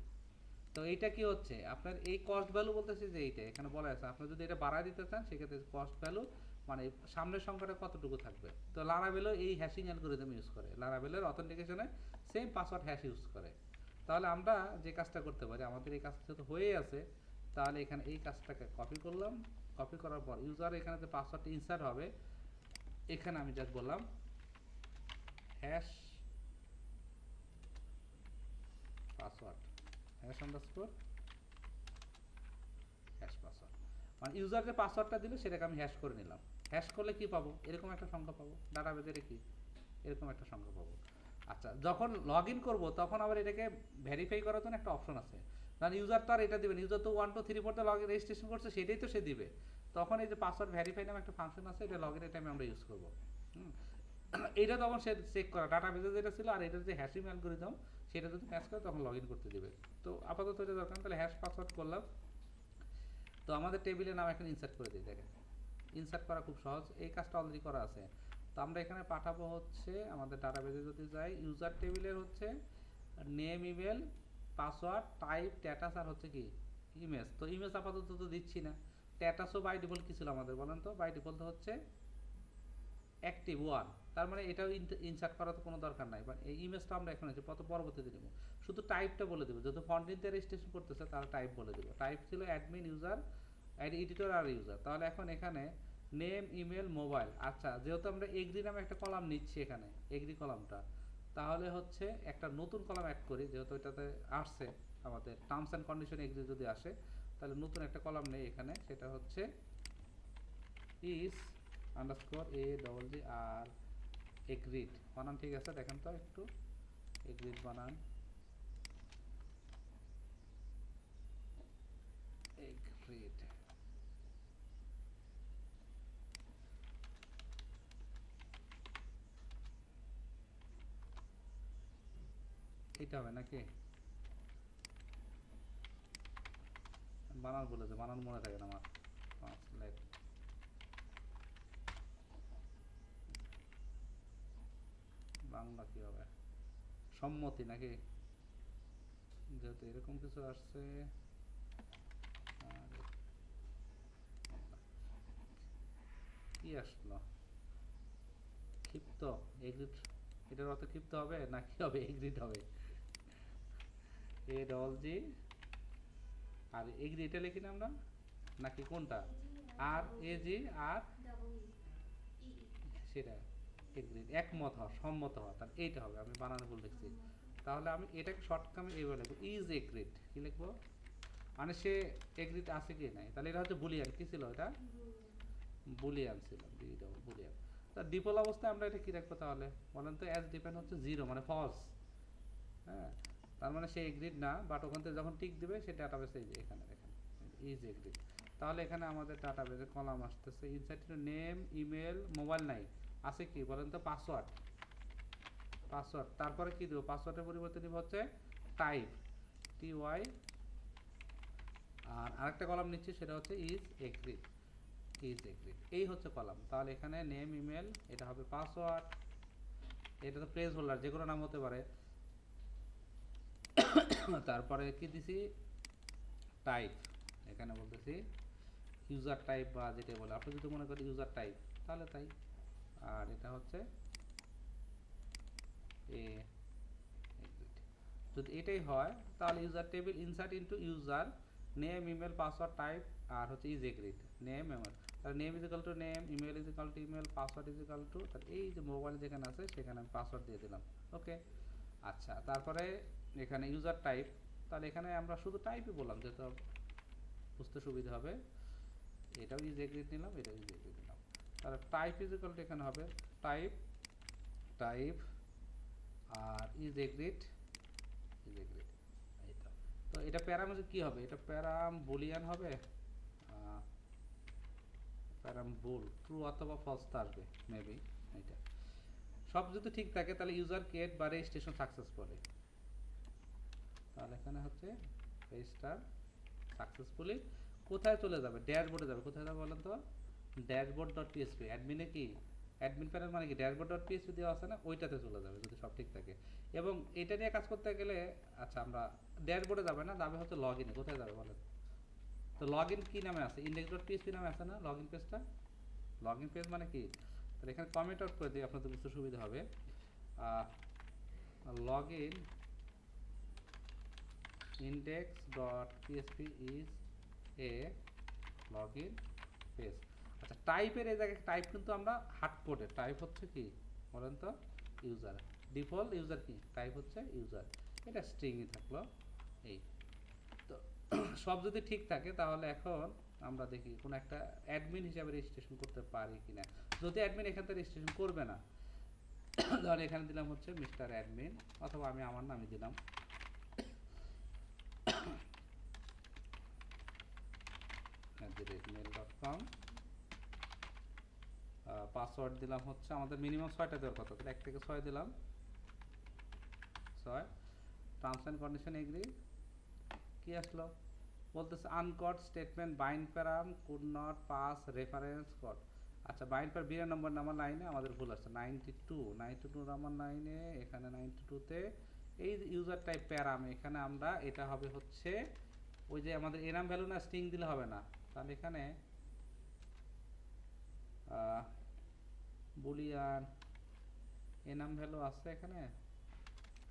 তো এইটা কি হচ্ছে আপনার এই কস্ট ভ্যালু বলতেছে যে এইটা এখানে বলা আছে, আপনি যদি এটা বাড়ায় দিতে চান সেক্ষেত্রে কস্ট ভ্যালু মানে সামনের সংখ্যাটা কতটুকু থাকবে। তো লারাভেলও এই হ্যাশিং অ্যালগরিদম ইউজ করে, লারাভেলের অথেন্টিকেশনে সেম পাসওয়ার্ড হ্যাশ ইউজ করে। তাহলে আমরা যে কাজটা করতে পারি, আমাদের এই কাজটা যেহেতু হয়ে আছে, তাহলে এখানে এই কাজটাকে কপি করলাম, কপি করার পর ইউজার এখানে যে পাসওয়ার্ডটা ইনসার্ট হবে, এখানে আমি জাস্ট বললাম hash password, hash underscore hash password, মানে ইউজার যে পাসওয়ার্ডটা দিল সেটাকে আমি হ্যাশ করে নিলাম। হ্যাশ করলে কি পাবো, এরকম একটা সংখ্যা পাবো, ডাটাবেজে কি এরকম একটা সংখ্যা পাবো। আচ্ছা, যখন লগ ইন করবো তখন আবার এটাকে ভেরিফাই করার জন্য একটা অপশন আছে, কারণ ইউজার তো আর এটা দিবেন, ইউজার তো 1 2 3 4 তে লগ ইন রেজিস্ট্রেশন করছে, সেটাই তো সে দিবে। তখন এই যে পাসওয়ার্ড ভেরিফাই নামে একটা ফাংশন আছে, এটা লগ ইনের টাইমে আমরা ইউজ করবো। এইটা তখন সে চেক করা ডাটাবেজে যেটা ছিল, আর এটার যে হ্যাশিং অ্যালগরিদম সেটা যদি ম্যাচ করে তখন লগ ইন করতে দিবে। তো আপাতত এটা দরকার, তাহলে হ্যাশ পাসওয়ার্ড করলাম। তো আমাদের টেবিলের নাম এখন ইনসার্ট করে দিই, দেখেন ইনসার্ট করা খুব সহজ, এই কাজটা অলরেডি করা আছে। তো আমরা এখানে পাঠাবো হচ্ছে আমাদের ডাটাবেজে যদি যাই, ইউজার টেবিলের হচ্ছে name, email, password, type, status আর হচ্ছে কি ইমেজ। তো ইমেজ আপাতত তো দিচ্ছি না। স্ট্যাটাসও বাই ডিফল্ট কী ছিল আমাদের বলেন তো? বাই ডিফল্ট হচ্ছে অ্যাক্টিভ 1, তার মানে এটাও ইনসার্ট করার তো কোনো দরকার নাই, বা এই ইমেজটা আমরা এখন হচ্ছে পরবর্তীতে দেবো। শুধু টাইপটা বলে দেবো, যেহেতু ফন্টিনতে রেজিস্ট্রেশন করতেছে তারা টাইপ বলে দেবো। টাইপ ছিল অ্যাডমিন, ইউজার, এডিটর আর ইউজার। তাহলে এখন এখানে নেম, ইমেল, মোবাইল। আচ্ছা, যেহেতু আমরা এগ্রি নামে একটা কলাম নিচ্ছি এখানে, এগ্রি কলামটা, তাহলে হচ্ছে একটা নতুন কলাম অ্যাড করি, যেহেতু এটাতে আসছে আমাদের টার্মস অ্যান্ড কন্ডিশন এগ্রি যদি আসে, তাহলে নতুন একটা কলাম নেই এখানে, সেটা হচ্ছে is underscore A double G R agreed. বানান ঠিক আছে? দেখেন তো একটু এগ্রিড বানান, এগ্রিড। এটা হবে নাকি? বানান বলেছে, বানান মনে থাকে না আমার। ট্রান্সলেট, বাংলা কি হবে? সম্মতি নাকি? যেহেতু এরকম কিছু আসছে, আর কি আসলো? ক্ষিপ্ত, এগ্রিড। এটার অর্থ ক্ষিপ্ত হবে না কি হবে? এগ্রিড হবে, এ ডবল জি আর এগ্রি, এটা লিখি না আমরা নাকি কোনটা? আর এ জি আর সেটা এগ্রিড, একমত হওয়া, সম্মত হওয়া, তাহলে এইটা হবে। আমি বানানো ভুল লিখছি, তাহলে আমি এটাকে শর্ট কামে এইভাবে লিখবো, ইজ এগ্রিড। কি লিখবো? মানে সে এগ্রিড আছে কি নাই। তাহলে এটা হচ্ছে বুলিয়ান। কি ছিল এটা? বুলিয়ান ছিল, বুলিয়ান। তা ডিফল্ট অবস্থায় আমরা এটা কি রাখবো তাহলে বলেন তো? অ্যাজ ডিপেন্ড হচ্ছে 0, মানে ফলস। হ্যাঁ, তার মানে সে এগ্রিড না, বাট ওখান থেকে যখন টিক দিবে সে ডাটাবেসে এখানে দেখেন ইজ এগ্রিড। তাহলে এখানে আমাদের ডাটাবেসে কলাম আসতেছে, ইনসাইড নেম, ইমেল, মোবাইল নাই, আছে কি বলেন তো? পাসওয়ার্ড। পাসওয়ার্ড, তারপরে কি দেবো? পাসওয়ার্ডের পরিবর্তে দেবো হচ্ছে টাইপ, টি ওয়াই। আর আরেকটা কলাম নিচ্ছি, সেটা হচ্ছে ইজ এগ্রিড, ইজ এগ্রিড। এই হচ্ছে কলাম। তাহলে এখানে নেম, ইমেল, এটা হবে পাসওয়ার্ড, এটা তো প্লেস হোল্ডার, যে কোনো নাম হতে পারে। তারপরে কি দিছি? টাইপ, এখানে বলতেছি ইউজার টাইপ, বা যেটা বলে আপনি যদি মনে করেন ইউজার টাইপ তাহলে তাই। আর এটা হচ্ছে এ এগ্রিড। যদি এটাই হয় তাহলে user table insert into user name, email, password, type আর হচ্ছে ইজ এগ্রিড। নেম, ইমেল, তাহলে name is equal to name, email is equal to email, password is equal to, তাহলে এই যে মোবাইল যেখানে আছে সেখানে আমি পাসওয়ার্ড দিয়ে দিলাম। ওকে। আচ্ছা, তারপরে এখানে ইউজার টাইপ, তাহলে এখানে আমরা শুধু টাইপই বললাম, যেহেতু বুঝতে সুবিধা হবে। এটাও ইজ এগ্রিড নিলাম, এটাও ইজ এগ্রিড নিলাম। তাহলে টাইপ ইজ ইকাল টু এখানে হবে টাইপ, টাইপ আর ইজ এগ্রিড, ইজ এগ্রিড। এইটা তো এটা প্যারাম কি হবে? এটা প্যারাম বুলিয়ান হবে, প্যারাম বুল, ট্রু অথবা ফলস তো আসবে মেবি। এটা সব যদি ঠিক থাকে তাহলে ইউজার ক্রিয়েট বা রেজিস্ট্রেশন সাকসেসফুলি। তাহলে এখানে হচ্ছে রেজিস্টার সাকসেসফুলি। কোথায় চলে যাবে? ড্যাশবোর্ডে যাবে। কোথায় যাবে বলেন তো? ড্যাশবোর্ড ডট পিএসপি, অ্যাডমিনে কি অ্যাডমিন প্যানেল মানে কি ড্যাশবোর্ড ডট পিএসপি দেওয়া আছে না, ওইটাতে চলে যাবে যদি সব ঠিক থাকে। এবং এটা নিয়ে কাজ করতে গেলে, আচ্ছা আমরা ড্যাশবোর্ডে যাবে না, যাবে হচ্ছে লগ ইনে। কোথায় যাবে বলেন তো? লগ ইন কী নামে আছে? ইন্ডেক্স ডট পিএসপি নামে আছে না লগ ইন পেজটা? লগ ইন পেজ মানে কি? তাহলে এখানে কমেন্ট আউট করে দিই, আপনাদের বুঝতে সুবিধা হবে। Log in index dot php is a login page। আচ্ছা, টাইপের এই জায়গায় টাইপ কিন্তু আমরা হার্ড কোডে, টাইপ হচ্ছে কি বলেন তো? ইউজার। ডিফল্ট ইউজার কি? টাইপ হচ্ছে ইউজার, এটা স্ট্রিংই থাকলো। এই তো সব যদি ঠিক থাকে তাহলে এখন আমরা দেখি কোন একটা অ্যাডমিন হিসাবে রেজিস্ট্রেশন করতে পারি কিনা। যদি অ্যাডমিন এখান থেকে রেজিস্ট্রেশন করবে না, তাহলে এখানে দিলাম হচ্ছে মিস্টার অ্যাডমিন, অথবা আমি আমার নামে দিলাম mail.com। পাসওয়ার্ড দিলাম হচ্ছে আমাদের মিনিমাম 6টা দেওয়ার কথা, তাহলে 1 থেকে 6 দিলাম, 6। টার্মস অ্যান্ড কন্ডিশন এগ্রি, কি আসলো? বলতেছে আনকট statement bind প্যারাম could not pass reference code. আচ্ছা বাইন্ড প্যার 92 নাম্বার লাইনে আমাদের ভুল আছে, 92 নাম্বার লাইনে এখানে 92তে এই ইউজার টাইপ প্যারাম, এখানে আমরা এটা হবে হচ্ছে ওই যে আমাদের এনাম ভ্যালু না স্ট্রিং দিলে হবে না, তাহলে এখানে বুলিয়ান এনাম ভ্যালু আছে এখানে,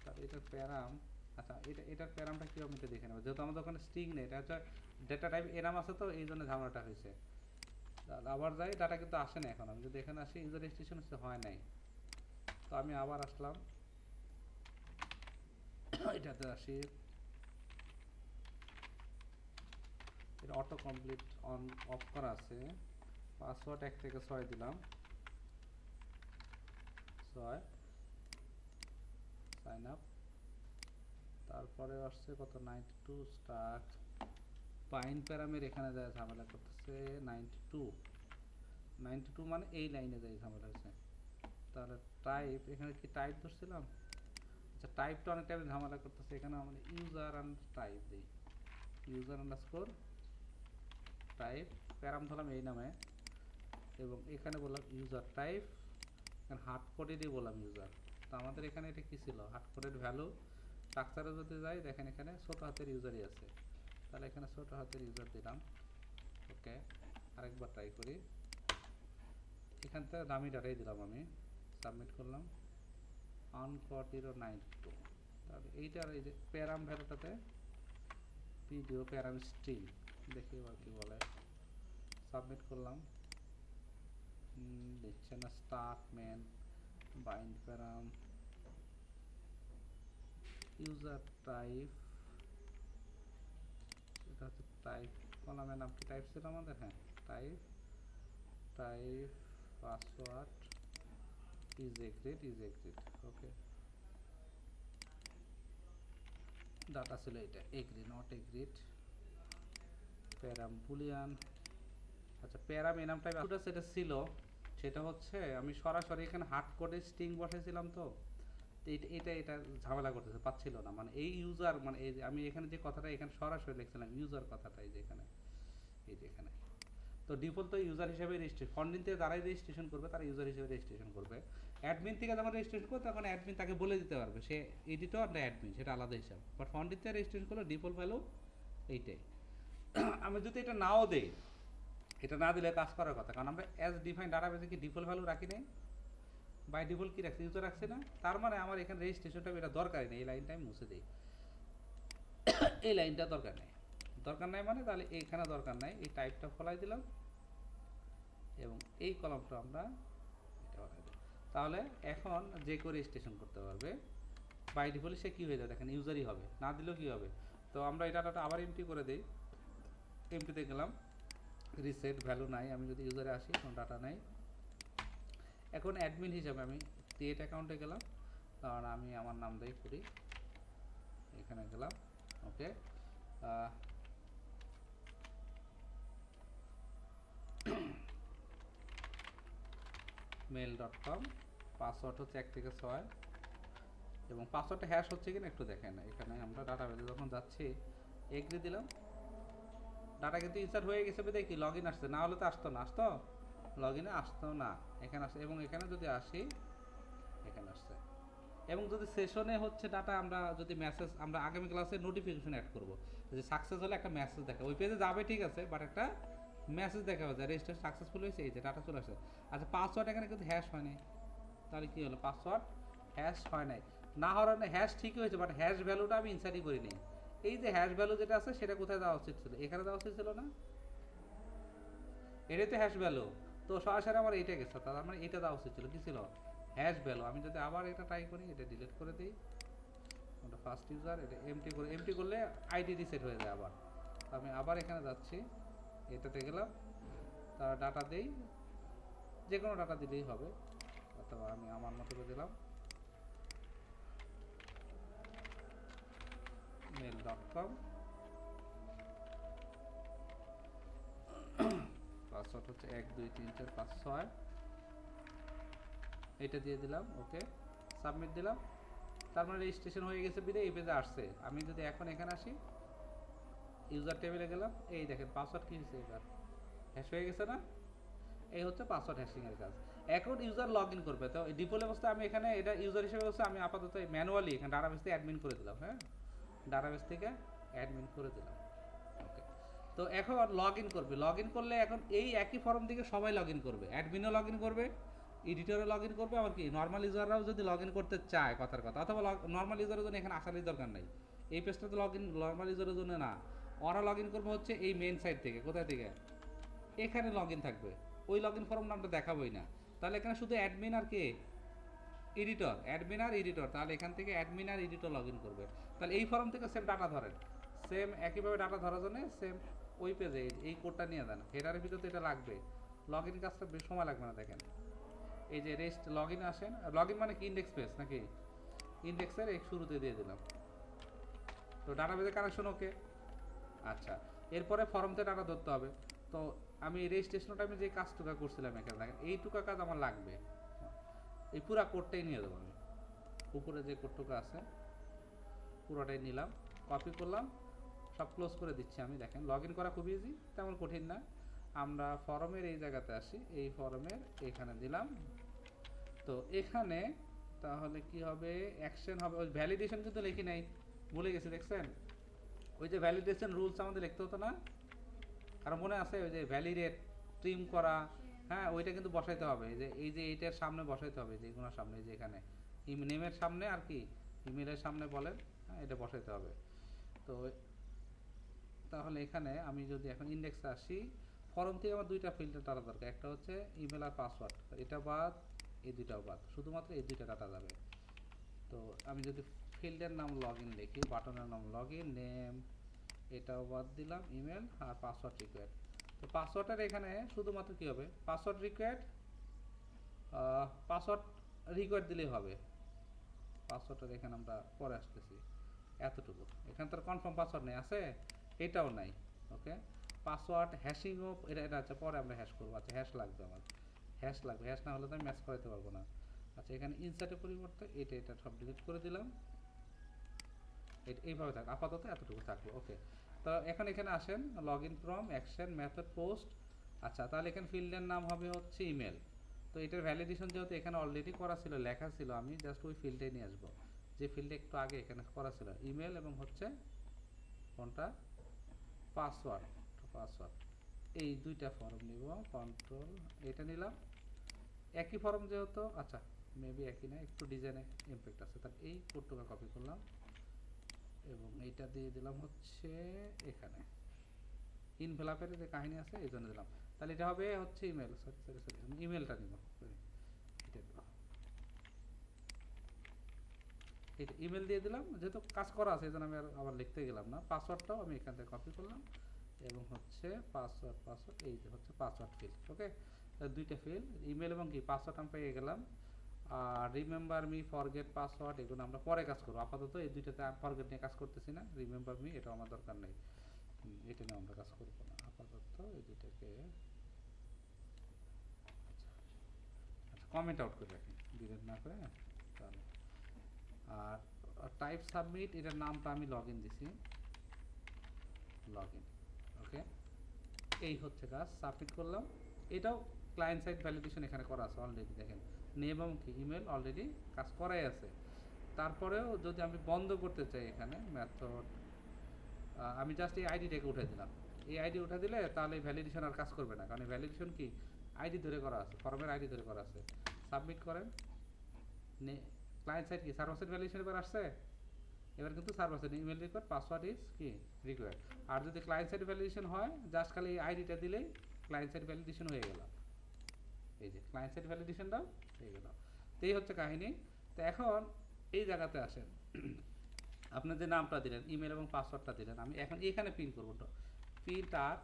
তাহলে এটার প্যারাম, আচ্ছা এটার প্যারামটা কি আমি এটা দেখে নেব, যেহেতু আমাদের ওখানে স্ট্রিং নেই, এটা হচ্ছে ডেটা টাইপ এনাম আছে, তো এই জন্য ঝামেলাটা হয়েছে। আবার যাই, ডাটা কিন্তু আসে না এখন, আমি যদি এখানে আসি ইউজার রেজিস্ট্রেশন হয় নাই, তো আমি আবার আসলাম এটাতে আসি, এটা অটো কমপ্লিট অন অফ করা আছে, পাসওয়ার্ড 1 থেকে 6 দিলাম, 6 সাইন আপ, তারপরে আসছে কত 92 স্টার্ট, পাইন প্যারামের এখানে যায় ঝামেলা করতেছে 92 মানে এই লাইনে যায় ঝামেলা হয়েছে। তাহলে টাইপ এখানে কি টাইপ ধরছিলাম, আচ্ছা টাইপটা অনেক টাইপ ঝামেলা করতেছে, এখানে আমরা ইউজার আন্ডার টাইপ দিই, ইউজার আন্ডারস্কোর টাইপ প্যারাম ধরলাম এই নামে, এবং এখানে বললাম ইউজার টাইপ, এখানে হার্ড কোডেরই বললাম ইউজার। তো আমাদের এখানে এটা কি ছিল, হার্ড কোডের ভ্যালু, স্ট্রাকচারে যদি যাই দেখেন এখানে ছোটো হাতের ইউজারই আছে, তাহলে এখানে ছোটো হাতের ইউজার দিলাম। ওকে, আরেকবার ট্রাই করি, এখান থেকে দামি ডাটাই দিলাম, আমি সাবমিট করলাম, আনকট092, তাহলে এইটার এই যে প্যারাম ভ্যালুটাতে ভিডিও প্যারাম স্ট্রিং, দেখি এবার কি বলে, সাবমিট করলাম, দিচ্ছে না, statement bind param user type, এটা হচ্ছে টাইপ, কলামের নাম কি টাইপ ছিল আমাদের, হ্যাঁ type, type password is agreed, okay, data ছিল এটা agree not agreed, param boolean, আচ্ছা প্যারাম এনাম টাইপ সেটা ছিল, সেটা হচ্ছে আমি সরাসরি এখানে হার্ড কোডে স্ট্রিং বসাইছিলাম, তো এটা ঝামেলা করতেছে, পাচ্ছিল না, মানে এই ইউজার মানে এই যে আমি এখানে যে কথাটা এখানে সরাসরি লিখছিলাম ইউজার কথাটা, এই যে এখানে, এই যে এখানে, তো ডিফল্ট তো ইউজার হিসেবে রেজিস্ট্রেশন, ফন্ডিং থেকে যারাই রেজিস্ট্রেশন করবে তারা ইউজার হিসেবে রেজিস্ট্রেশন করবে, অ্যাডমিন থেকে যখন রেজিস্ট্রেশন করবে তখন অ্যাডমিন তাকে বলে দিতে পারবে সে এডিটর না অ্যাডমিন, সেটা আলাদা হিসাব, বাট ফন্ডিং থেকে রেজিস্ট্রেশন করলে ডিফল্ট ভ্যালু এইটাই। আমি যদি এটা নাও দেই, এটা না দিলে কাজ করার কথা, কারণ আমরা অ্যাজ ডিফাইন ডাটাবেসে কি ডিফল্ট ভ্যালু রাখি নাই, বাই ডিফল্ট কি রাখছি, ইউজার রাখছি না, তার মানে আমার এখানে রেজিস্ট্রেশনটা এটা দরকারই নেই, এই লাইনটা আমি মুছে দিই, এই লাইনটা দরকার নেই, মানে তাহলে এইখানে দরকার নাই, এই টাইপটা ফলাই দিলাম এবং এই কলামটা আমরা এটা বানাই দিই, তাহলে এখন যে কেউ রেজিস্ট্রেশন করতে পারবে, বাই ডিফল্ট সে কী হয়ে যায় দেখেন ইউজারই হবে, না দিলেও কী হবে, তো আমরা এই ডাটাটা আবার এমটি করে দিই, এমটিতে গেলাম, রিসেট ভ্যালু নাই, আমি যদি ইউজারে আসি কোনো ডাটা নাই, এখন অ্যাডমিন হিসাবে আমি ক্রিয়েট অ্যাকাউন্টে গেলাম, কারণ আমি আমার নাম দিয়ে করি, এখানে গেলাম, ওকে, mail.com, পাসওয়ার্ড হচ্ছে 1 থেকে 6, এবং পাসওয়ার্ডটা হ্যাশ হচ্ছে কিনা একটু দেখেন, এখানে আমরা ডাটাবেসে যখন যাচ্ছি এগ্রি দিলাম, ডাটা কিন্তু ইনসার্ট হয়ে গেছে, দেখি লগ ইন আসছে, না হলে তো আসতো না, লগ ইনে আসতো না, এখানে আসছে, এবং এখানে যদি আসি এখানে আসছে, এবং যদি সেশনে হচ্ছে ডাটা আমরা যদি মেসেজ, আমরা আগামী ক্লাসে নোটিফিকেশন অ্যাড করবো, যে সাকসেস হলে একটা মেসেজ দেখে, ওই পেজে যাবে ঠিক আছে, বাট একটা মেসেজ দেখা যায় রেজিস্ট্রেশন সাকসেসফুল হয়েছে, এই যে ডাটা চলে আসে। আচ্ছা পাসওয়ার্ড এখানে কিন্তু হ্যাশ হয়নি, তাহলে কী হলো, পাসওয়ার্ড হ্যাশ হয় নাই, না হওয়ার হ্যাশ ঠিকই হয়েছে, বাট হ্যাশ ভ্যালুটা আমি ইনসার্টই করিনি, এই যে হ্যাশ ভ্যালু যেটা আছে সেটা কোথায় দেওয়া উচিত ছিল, এখানে দেওয়া উচিত ছিল না, এটাই তো হ্যাশ ভ্যালু, তো সরাসরি আমার এইটা গেছে, তার মানে এটা দেওয়া উচিত ছিল, কী ছিল হ্যাশ ভ্যালু। আমি যদি আবার এটা ট্রাই করি, এটা ডিলিট করে দিই, ওটা ফার্স্ট ইউজার, এটা এমটি করলে আইডি রিসেট হয়ে যায় আবার, আমি আবার এখানে যাচ্ছি, এটাতে গেলাম, তার ডাটা দেই, যে কোনো ডাটা দিলেই হবে, অথবা আমি আমার মতো করে দিলাম mail.com, পাসওয়ার্ড হচ্ছে 1 2 3 4 5 6, এটা দিয়ে দিলাম, ওকে সাবমিট দিলাম, তার মানে রেজিস্ট্রেশন হয়ে গেছে বিদে এই পেজে আসছে। আমি যদি এখন এখানে আসি, ইউজার টেবিলে গেলাম, এই দেখেন পাসওয়ার্ড কি হয়েছে, এবার হ্যাশ হয়ে গেছে না? এই হচ্ছে পাসওয়ার্ড হ্যাশিং এর কাজ। এখন ইউজার লগ ইন করবে, তো ডিফল্ট অবস্থায় আমি এখানে এটা ইউজার হিসেবে হচ্ছে আমি আপাতত ম্যানুয়ালি এখানে ডাটাবেস থেকে অ্যাডমিন করে দিলাম। হ্যাঁ, ডাটাবেস থেকে অ্যাডমিন করে দিলাম। ওকে, তো এখন লগ ইন করবে, লগ ইন করলে এখন এই একই ফর্ম থেকে সবাই লগ ইন করবে, অ্যাডমিনও লগ ইন করবে, এডিটরও লগ ইন করবে, আবার কি নর্মাল ইউজাররাও যদি লগ ইন করতে চায় কথার কথা, অথবা নর্মাল ইউজারের জন্য এখানে আসারই দরকার নাই, এই পেজটাতে লগ ইন নর্মাল ইউজারের জন্য না, ওরা লগ ইন করবে হচ্ছে এই মেন সাইট থেকে। কোথায় থেকে? এখানে লগ ইন থাকবে, ওই লগ ইন ফর্ম নামটা দেখাবোই না। তাহলে এখানে শুধু অ্যাডমিন আর কে, এডিটর, অ্যাডমিন আর এডিটর, তাহলে এখান থেকে অ্যাডমিন আর এডিটর লগ ইন করবে। তাহলে এই ফর্ম থেকে সেম ডাটা ধরেন, সেম একইভাবে ডাটা ধরার জন্য সেম ওই পেজে এই কোডটা নিয়ে দেন, হেডারের ভিতরে এটা লাগবে। লগ ইন কাজটা বেশ সময় লাগবে না, দেখেন এই যে রেস্ট লগ ইন আসেন, লগ ইন মানে কি ইন্ডেক্স পেজ নাকি, ইন্ডেক্সের এই শুরুতে দিয়ে দিলাম, তো ডাটাবেজে কানেকশন ওকে। আচ্ছা, এরপরে ফর্মতে ডাটা ধরতে হবে, তো আমি রেজিস্ট্রেশন টাইমে যে কাজটুকা করছিলাম এখানে দেখেন এইটুকা কাজ আমার লাগবে, এই পুরা কোডটাই নিয়ে দেবো আমি, উপরে যে কোডটুকু আছে পুরোটাই নিলাম, কপি করলাম, সব ক্লোজ করে দিচ্ছি আমি। দেখেন লগ ইন করা খুব ইজি, তেমন কঠিন না। আমরা ফর্মের এই জায়গাতে আসি, এই ফর্মের এখানে দিলাম, তো এখানে তাহলে কি হবে, অ্যাকশন হবে, ওই ভ্যালিডেশন কিন্তু লিখি নাই, ভুলে গেছি দেখছেন, ওই যে ভ্যালিডেশন রুলস আমাদের লিখতে হতো না, আর মনে আছে ওই যে ভ্যালিডেট ট্রিম করা, হ্যাঁ ওইটা কিন্তু বসাইতে হবে, এই যে এইটার সামনে বসাইতে হবে, যেগুলোর সামনে, যে এখানে নেমের সামনে আর কি ইমেলের সামনে বলেন, হ্যাঁ এটা বসাইতে হবে। তো তাহলে এখানে আমি যদি এখন ইন্ডেক্সে আসি, ফর্ম থেকে আমার দুইটা ফিল্টার ডাটা দরকার, একটা হচ্ছে ইমেল আর পাসওয়ার্ড, এটা বাদ, এই দুইটাও বাদ, শুধুমাত্র এই দুইটা ডাটা যাবে। তো আমি যদি ফিল্ডের নাম লগ ইন লিখি, বাটনের নাম লগ ইন, নেম এটাও বাদ দিলাম, ইমেল আর পাসওয়ার্ড রিকোয়ার্ড। তো পাসওয়ার্ডের এখানে শুধুমাত্র কী হবে, পাসওয়ার্ড রিকোয়ার্ড, পাসওয়ার্ড রিকোয়ার্ড দিলেই হবে, পাসওয়ার্ডের এখানে আমরা পরে আসতেছি, এতটুকু, এখানে তো কনফার্ম পাসওয়ার্ড নেই, আছে এটাও নাই। ওকে, পাসওয়ার্ড হ্যাশিংও এটা আচ্ছা পরে আমরা হ্যাশ করবো, আচ্ছা হ্যাশ লাগবে আমার, হ্যাশ লাগবে, হ্যাশ না হলে তো আমি ম্যাচ করাতে পারবো না। আচ্ছা এখানে ইনসার্টের পরিবর্তে এটা সব ডিলিট করে দিলাম, এইভাবে থাক, আপাতত এতটুকু থাকলো। ওকে, তো এখন এখানে আসেন, log in from action method post. আচ্ছা তাহলে এখানে ফিল্ডের নাম হবে হচ্ছে ইমেল, তো এটার ভ্যালিডেশন যেহেতু এখানে অলরেডি করা ছিল, লেখা ছিল, আমি জাস্ট ওই ফিল্ডে নিয়ে আসবো, যে ফিল্ডে একটু আগে এখানে করা ছিল ইমেল, এবং হচ্ছে কোনটা পাসওয়ার্ড, পাসওয়ার্ড এই দুইটা ফর্ম নিব, কন্ট্রোল এটা নিলাম, একই ফর্ম যেহেতু, আচ্ছা মেবি একই না, একটু ডিজাইনে ইমপ্যাক্ট আছে, তার এই কোডটা কপি করলাম এবং এইটা দিয়ে দিলাম হচ্ছে এখানে ইনভেলাপের যে কাহিনী আছে এই জন্য দিলাম, তাহলে এটা হবে হচ্ছে ইমেল, সরি সরি সরি আমি ইমেলটা নিব, এটা দেব, এটা ইমেল দিয়ে দিলাম, যেহেতু কাজ করা আছে এই জন্য আমি আবার লিখতে গেলাম না। পাসওয়ার্ডটাও আমি এখান থেকে কপি করলাম এবং হচ্ছে পাসওয়ার্ড এই যে হচ্ছে পাসওয়ার্ড ফিল্ড। ওকে, দুইটা ফিল্ড, ইমেল এবং কি পাসওয়ার্ড আমি পেয়ে গেলাম। আর রিমেম্বার মি, ফরগেট পাসওয়ার্ড, এগুলো আমরা পরে কাজ করবো, আপাতত এই দুইটাতে ফরগেট নিয়ে কাজ করতেছি না, রিমেম্বার মি এটা আমার দরকার নেই, এটা নিয়ে আমরা কাজ করবো না আপাতত, এই দুইটাকে আচ্ছা কমেন্ট আউট করে রাখি, ডিলিট না করে, তাহলে আর টাইপ সাবমিট, এটার নামটা আমি লগ ইন দিছি, লগ ইন। ওকে, এই হচ্ছে কাজ, সাবমিট করলাম, এটাও ক্লায়েন্ট সাইড ভ্যালিডেশন এখানে করা আছে অলরেডি, দেখেন নেম এবং কি ইমেল অলরেডি কাজ করাই আছে। তারপরেও যদি আমি বন্ধ করতে চাই এখানে মেথড, আমি জাস্ট এই আইডিটাকে উঠে দিলাম, এই আইডি উঠে দিলে তাহলে ভ্যালিডেশন আর কাজ করবে না, কারণ ভ্যালিডেশন কি আইডি ধরে করা আছে, ফর্মের আইডি ধরে করা আছে। সাবমিট করেন, ক্লায়েন্ট সাইড কি সার্ভার সাইড ভ্যালিডেশন এবার আসছে, এবার কিন্তু server side email required, password is কি রিকোয়ার্ড। আর যদি ক্লায়েন্ট সাইড ভ্যালিডেশন হয়, জাস্ট খালি এই আইডিটা দিলেই ক্লায়েন্ট সাইড ভ্যালিডেশন হয়ে গেল, এই যে ক্লায়েন্ট সাইড ভ্যালিডেশনটাও হয়ে গেল। তো এই হচ্ছে কাহিনী। তো এখন এই জায়গাতে আসেন, আপনার যে নামটা দিলেন, ইমেল এবং পাসওয়ার্ডটা দিলেন, আমি এখন এখানে পিন করবো, প্রিন্ট আর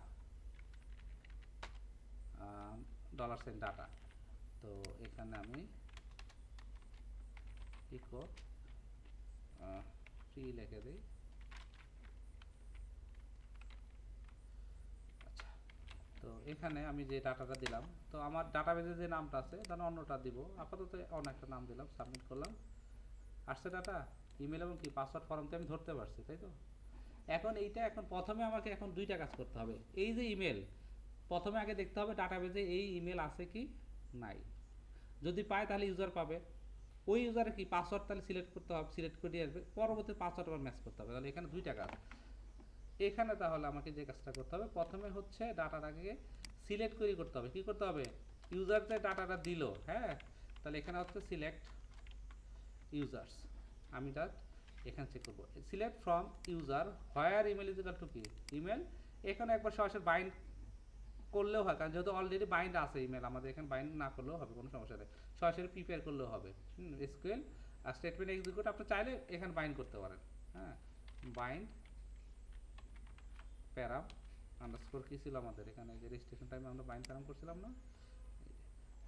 $, ডাটা, তো এখানে আমি ইকো ফ্রি লিখে দিই। আচ্ছা, তো এখানে আমি যে ডাটাটা দিলাম, তো আমার ডাটাবেজে যে নামটা আছে তাহলে অন্যটা দিব, আপাতত অন্য একটা নাম দিলাম, সাবমিট করলাম, আসছে ডাটা, ইমেল এবং কি পাসওয়ার্ড ফর্মতে আমি ধরতে পারছি, তাই তো। এখন এইটা এখন প্রথমে আমাকে এখন দুইটা কাজ করতে হবে। এই যে ইমেল, প্রথমে আগে দেখতে হবে ডাটাবেজে এই ইমেল আছে কি নাই। যদি পায় তাহলে ইউজার পাবে, ওই ইউজারে কি পাসওয়ার্ড তাহলে সিলেক্ট করতে হবে, সিলেক্ট করে দিয়ে আসবে, পরবর্তী পাসওয়ার্ড আবার ম্যাচ করতে হবে। তাহলে এখানে দুইটা কাজ। এখানে তাহলে আমাকে যে কাজটা করতে হবে, প্রথমে হচ্ছে ডাটাটাকে সিলেক্ট করে করতে হবে। কি করতে হবে, ইউজার যে ডাটাটা দিল, হ্যাঁ, তাহলে এখানে হচ্ছে সিলেক্ট ইউজার্স। আমি জাস্ট এখানে চেক করবো select from user where email is equal to কি ইমেল। এখানে একবার সরাসরি বাইন্ড করলেও হয়, কারণ যেহেতু অলরেডি বাইন্ড আছে ইমেল, আমাদের এখানে বাইন্ড না করলেও হবে, কোনো সমস্যা নেই, সরাসরি প্রিপেয়ার করলেও হবে। এসকিউএল আর স্টেটমেন্ট এক্সিকিউট আপনি চাইলে এখানে বাইন্ড করতে পারেন। হ্যাঁ, বাইন্ড প্যারাম আন্ডারস্কোর কি ছিল আমাদের এখানে, যে রেজিস্ট্রেশন টাইমে আমরা বাইন্ড প্যারাম করছিলাম না,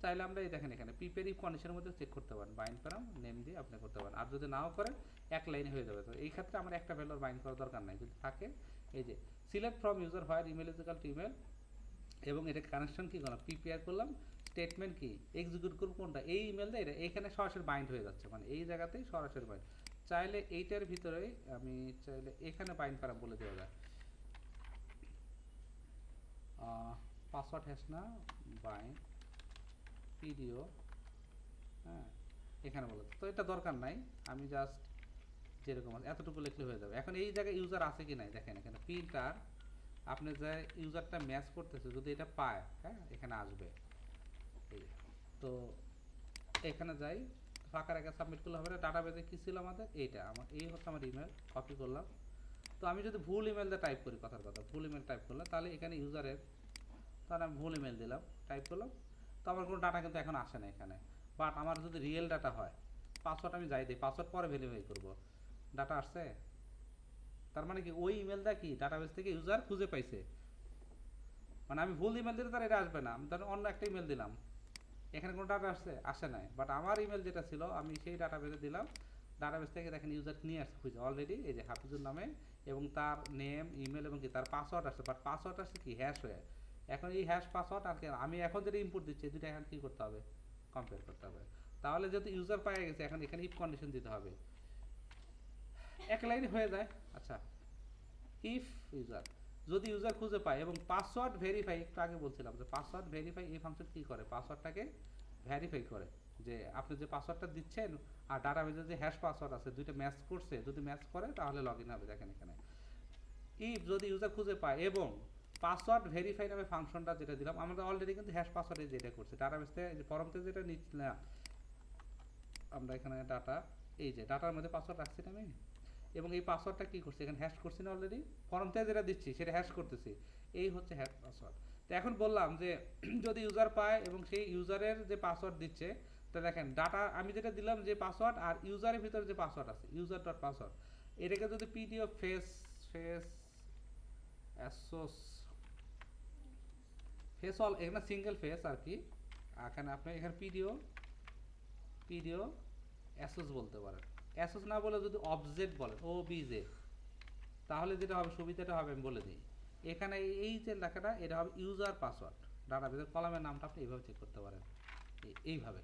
চাইলে আমরা এই দেখেন এখানে প্রিপেয়ার ইফ কন্ডিশনের মধ্যে চেক করতে পারেন, বাইন্ড প্যারাম নেম দিয়ে আপনি করতে পারেন। আর যদি নাও করেন এক লাইনে হয়ে যাবে। তো এই ক্ষেত্রে আমার একটা ভ্যালুর বাইন্ড করার দরকার নাই, যদি থাকে এই যে select from user where email is equal to email, এবং এটা কানেকশন কি করলাম, প্রিপেয়ার করলাম, স্টেটমেন্ট কি এক্সিকিউট করব কোনটা, এই ইমেল দিয়ে এটা এখানে সরাসরি বাইন্ড হয়ে যাচ্ছে, মানে এই জায়গাতেই সরাসরি বাইন্ড। চাইলে এইটার ভিতরেই আমি চাইলে এখানে বাইন্ড করা বলে দেওয়া যায়, পাসওয়ার্ড হ্যাশ না বাইন্ড পিডিও, হ্যাঁ এখানে বলে, তো এটা দরকার নাই, আমি জাস্ট যেরকম আছে এতটুকু লিখলে হয়ে যাবে। এখন এই জায়গায় ইউজার আছে কি নাই দেখেন, এখানে প্রিন্টার আপনি যে ইউজারটা ম্যাচ করতেছে যদি এটা পায়, হ্যাঁ এখানে আসবে। এই তো এখানে যাই, ফাঁকা রেখে সাবমিট করলে হবে না। ডাটাবেজে কী ছিল আমাদের, এইটা আমার এই হচ্ছে আমার ইমেল, কপি করলাম। তো আমি যদি ভুল ইমেল দিয়ে টাইপ করি, কথার কথা ভুল ইমেল টাইপ করলাম, তাহলে এখানে ইউজারের, তাহলে আমি ভুল ইমেল দিলাম, টাইপ করলাম, তো আমার কোনো ডাটা কিন্তু এখন আসে না এখানে। বাট আমার যদি রিয়েল ডাটা হয়, পাসওয়ার্ড আমি যাই দিই, পাসওয়ার্ড পরে ভেরিফাই করবো, ডাটা আসছে, তার মানে কি ওই ইমেলটা কি ডাটাবেস থেকে ইউজার খুঁজে পাইছে। মানে আমি ভুল ইমেল দিলে তার এটা আসবে না, আমি ধরেন অন্য একটা ইমেল দিলাম, এখানে কোনো ডাটা আসছে, আসে নাই, বাট আমার ইমেল যেটা ছিল আমি সেই ডাটাবেসে দিলাম, ডাটাবেস থেকে দেখেন ইউজার নিয়ে আসছে খুঁজে অলরেডি, এই যে হাফিজুর নামে, এবং তার নেম ইমেল এবং কি তার পাসওয়ার্ড আসছে, বাট পাসওয়ার্ড আসছে কি হ্যাশ হয়ে। এখন এই হ্যাশ পাসওয়ার্ড আর কি আমি এখন যেটা ইনপুট দিচ্ছি দুটো এখন কী করতে হবে, কম্পেয়ার করতে হবে। তাহলে যেহেতু ইউজার পাওয়া গেছে, এখন এখানে ইফ কন্ডিশন দিতে হবে, এক লাইনে হয়ে যায়। আচ্ছা, ইফ ইউজার, যদি ইউজার খুঁজে পায় এবং পাসওয়ার্ড ভেরিফাই, একটু আগে বলছিলাম যে পাসওয়ার্ড ভেরিফাই এই ফাংশন কী করে, পাসওয়ার্ডটাকে ভেরিফাই করে, যে আপনি যে পাসওয়ার্ডটা দিচ্ছেন আর ডাটাবেজে যে হ্যাশ পাসওয়ার্ড আছে দুইটা ম্যাচ করছে, যদি ম্যাচ করে তাহলে লগ ইন হবে। দেখেন এখানে ইফ যদি ইউজার খুঁজে পায় এবং পাসওয়ার্ড ভেরিফাই নামে ফাংশনটা যেটা দিলাম, আমরা অলরেডি কিন্তু হ্যাশ পাসওয়ার্ডে যেটা করছি ডাটাবেস থেকে, যে ফরমতে যেটা নিচ্ছিলাম আমরা এখানে ডাটা, এই যে ডাটার মধ্যে পাসওয়ার্ড রাখছি না আমি, এবং এই পাসওয়ার্ডটা কী করছি এখানে হ্যাশ করছি না অলরেডি, ফর্ম থেকে যেটা দিচ্ছি সেটা হ্যাশ করতেছি, এই হচ্ছে হ্যাশ পাসওয়ার্ড। তো এখন বললাম যে যদি ইউজার পায় এবং সেই ইউজারের যে পাসওয়ার্ড দিচ্ছে, তো দেখেন ডাটা আমি যেটা দিলাম যে পাসওয়ার্ড আর ইউজারের ভিতরে যে পাসওয়ার্ড আছে ইউজার ডট পাসওয়ার্ড, এটাকে যদি PDF face face Asus face all, এখানে সিঙ্গেল ফেস আর কি, এখানে আপনি এখানে পিডিও অ্যাসোস বলতে পারেন। অ্যাসোস না বলে যদি অবজেক্ট বলেন ও বিজে, তাহলে যেটা হবে সুবিধাটা হবে আমি বলে দিই, এখানে এই যে লেখাটা এটা হবে ইউজার পাসওয়ার্ড, ডাটাবেসের কলামের নামটা আপনি এইভাবে চেক করতে পারেন, এইভাবে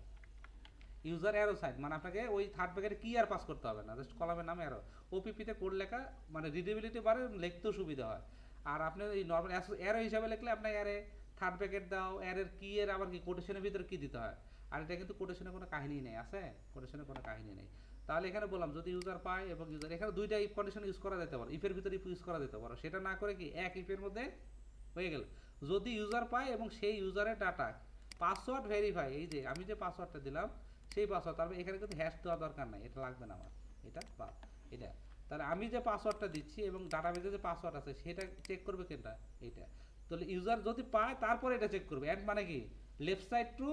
ইউজার অ্যারো সাইন, মানে আপনাকে ওই থার্ড ব্র্যাকেটে কি আর পাস করতে হবে না, জাস্ট কলামের নাম অ্যারো, ওপিপিতে কোড লেখা মানে রিডেবিলিটি বাড়ে, লিখতেও সুবিধা হয়। আর আপনি এই নর্মাল অ্যারো হিসাবে লিখলে আপনার অ্যারে থার্ড ব্র্যাকেট দাও, অ্যারের কি এর আবার কি কোটেশনের ভিতরে কি দিতে হয়, আর এটা কিন্তু কোটেশনের কোনো কাহিনী নেই, আছে কোটেশনের কোনো কাহিনী নেই। তাহলে এখানে বললাম যদি ইউজার পায় এবং ইউজার, এখানে দুইটা ইফ কন্ডিশন ইউজ করা যেতে পারে, ইফের ভিতরে ইফ ইউজ করা যেতে পারে, সেটা না করে কি এক ইফের মধ্যে হয়ে গেল, যদি ইউজার পায় এবং সেই ইউজারের ডাটা পাসওয়ার্ড ভেরিফাই, এই যে আমি যে পাসওয়ার্ডটা দিলাম সেই পাসওয়ার্ড, তারপরে এখানে কিন্তু হ্যাশ দেওয়া দরকার নাই, এটা লাগবে না আমার, এটা বাদ, এটা তাহলে আমি যে পাসওয়ার্ডটা দিচ্ছি এবং ডাটাবেজে যে পাসওয়ার্ড আছে সেটা চেক করবে কোনটা, এইটা। তাহলে ইউজার যদি পায় তারপরে এটা চেক করবে, অ্যান্ড মানে কি left side true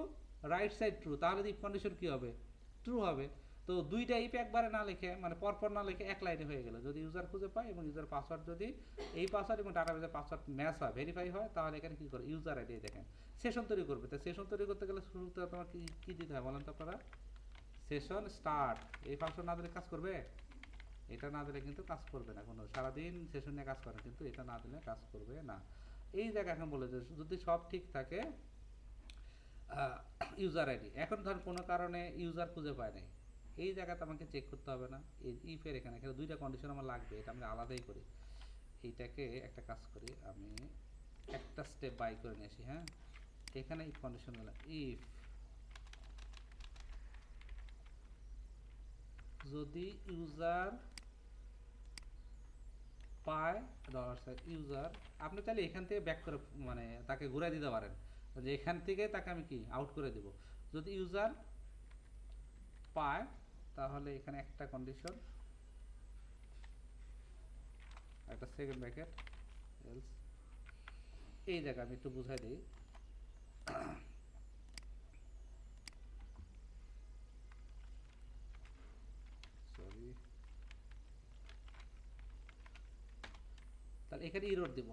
right side true, তাহলে ইফ কন্ডিশন কী হবে, ট্রু হবে। তো দুইটা ইফ একবারে না লিখে মানে পরপর না লিখে এক লাইনে হয়ে গেল, যদি ইউজার খুঁজে পায় এবং ইউজার পাসওয়ার্ড যদি এই পাসওয়ার্ড এবং ডাটাবেজের পাসওয়ার্ড ম্যাচ হয় ভেরিফাই হয়, তাহলে এখানে কী করে ইউজার আইডি দেখেন সেশন তৈরি করবে। তো সেশন তৈরি করতে গেলে শুরুতে তোমার কী দিতে হয় বলেন তো আপনারা, সেশন স্টার্ট, এই ফাংশন না দিলে কাজ করবে, এটা না দিলে কিন্তু কাজ করবে না, কোনো সারাদিন সেশন নিয়ে কাজ করে কিন্তু এটা না দিলে কাজ করবে না। এই জায়গা এখন বলে যে যদি সব ঠিক থাকে ইউজার আইডি, এখন ধর কোনো কারণে ইউজার খুঁজে পায় নাই, এই জায়গাতে আমাকে চেক করতে হবে না, এই ইফের এখানে এখানে দুইটা কন্ডিশন আমার লাগবে, এটা আমরা আলাদাই করি। এইটাকে একটা কাজ করি, আমি একটা স্টেপ বাই করে নিয়ে আসি। হ্যাঁ, এখানে ইফ কন্ডিশন দিলাম, ইফ যদি ইউজার পায় ইউজার, আপনি তাহলে এখান থেকে ব্যাক করে মানে তাকে ঘুরে দিতে পারেন, যে এখান থেকে তাকে আমি কি আউট করে দেব। যদি ইউজার পায় তাহলে এখানে একটা কন্ডিশন, একটা সেকেন্ড ব্র্যাকেট, এলস। এই জায়গা আমি একটু বুঝাই দিই। সরি, তাহলে এখানে ইরর দিব,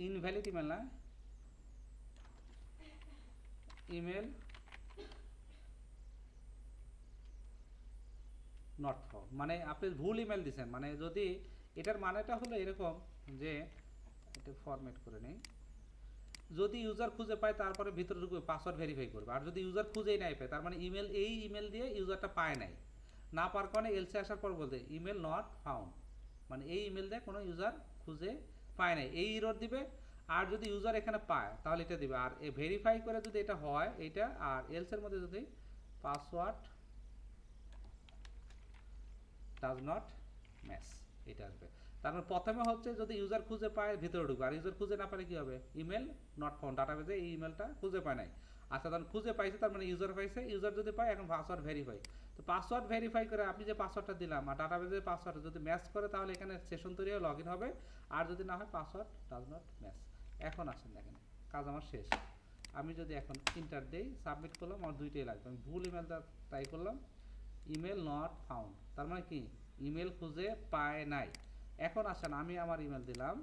ইনভ্যালিড ইমেল না, ইমেল নট ফাউন্ড, মানে আপনি ভুল ইমেল দিচ্ছেন। মানে যদি এটার মানেটা হলো এরকম যে, এটা ফরম্যাট করে নেই, যদি ইউজার খুঁজে পায় তারপরে ভিতরে ঢুকবে পাসওয়ার্ড ভেরিফাই করবে, আর যদি ইউজার খুঁজেই নাই পায় তার মানে ইমেল, এই ইমেল দিয়ে ইউজারটা পায় নাই, না পাওয়ার কারণে এলসে আসার পর বলতে ইমেল নট ফাউন্ড, মানে এই ইমেল দিয়ে কোনো ইউজার খুঁজে পায় নাই, এই ইরর দিবে। আর যদি ইউজার এখানে পায় তাহলে এটা দিবে, আর ভেরিফাই করে যদি এটা হয় এইটা, আর এলসের মধ্যে যদি পাসওয়ার্ড ডাজ নট ম্যাচ, এটা আসবে। তারপর প্রথমে হচ্ছে যদি ইউজার খুঁজে পায় ভিতরে ঢুকবে, আর ইউজার খুঁজে না পারে কি হবে, ইমেল নট ফাউন্ড, ডাটাবেজে এই ইমেলটা খুঁজে পায় নাই। আচ্ছা, তখন খুঁজে পাইছে তার মানে ইউজার পাইছে, ইউজার যদি পায় এখন পাসওয়ার্ড ভেরিফাই, তো পাসওয়ার্ড ভেরিফাই করে আমি যে পাসওয়ার্ডটা দিলাম আর ডাটাবেজের পাসওয়ার্ড যদি ম্যাচ করে তাহলে এখানে সেশন তৈরি হয়ে লগ ইন হবে, আর যদি না হয় পাসওয়ার্ড ডাজ নট ম্যাচ। এখন আসেন দেখেন, কাজ আমার শেষ। আমি যদি এখন ইন্টার দেই, সাবমিট করলাম, আমার দুইটাই লাগবে, আমি ভুল ইমেলটা ট্রাই করলাম, ইমেল নট ফাউন্ড, তার মানে কি ইমেল খুঁজে পায় নাই। এখন আসেন আমি আমার ইমেল দিলাম,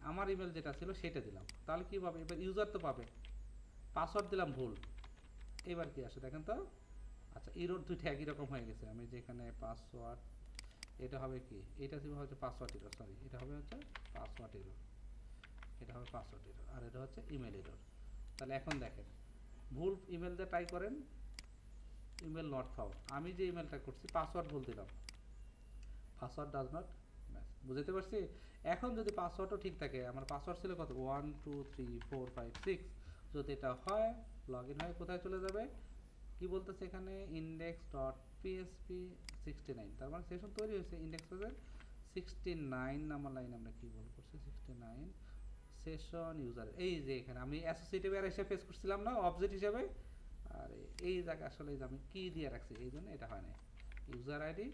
আমার ইমেল যেটা ছিল সেটা দিলাম, তাহলে কি পাবে, এবার ইউজার তো পাবে, পাসওয়ার্ড দিলাম ভুল, এবার কি আসে দেখেন তো। আচ্ছা, ইরোর দুইটা একই রকম হয়ে গেছে, আমি যেখানে পাসওয়ার্ড, এটা হবে কি, এটা ছিল হচ্ছে পাসওয়ার্ড ইরোর, সরি এটা হবে হচ্ছে পাসওয়ার্ড ইরোর, এটা হবে পাসওয়ার্ড ইরোর, আর এটা হচ্ছে ইমেল ইরোর। তাহলে এখন দেখেন, ভুল ইমেল দিয়ে ট্রাই করেন, ইমেল নট ফাউন্ড, আমি যে ইমেলটা করছি পাসওয়ার্ড ভুল দিলাম, পাসওয়ার্ড ডাজ নট ম্যাচ, বুঝতে পারছি। এখন যদি পাসওয়ার্ডও ঠিক থাকে, আমার পাসওয়ার্ড ছিল কত 1 2 3 4 5 6, যদি এটা হয় লগ ইন হয়ে কোথায় চলে যাবে, কি বলতেছে এখানে ইন্ডেক্স ডট পিএসপি 69, তার মানে সেশন তৈরি হয়েছে, ইন্ডেক্স হচ্ছে 69 নাম্বার লাইন, আমরা কি বল করছি 69 সেশন ইউজার, এই যে এখানে আমি অ্যাসোসিয়েটিভ এর এসে পেজ করছিলাম না অবজেক্ট হিসেবে, আর এই জায়গা আসলে আমি কি দিয়ে রাখছি এই জন্য এটা হয় না। ইউজার আইডি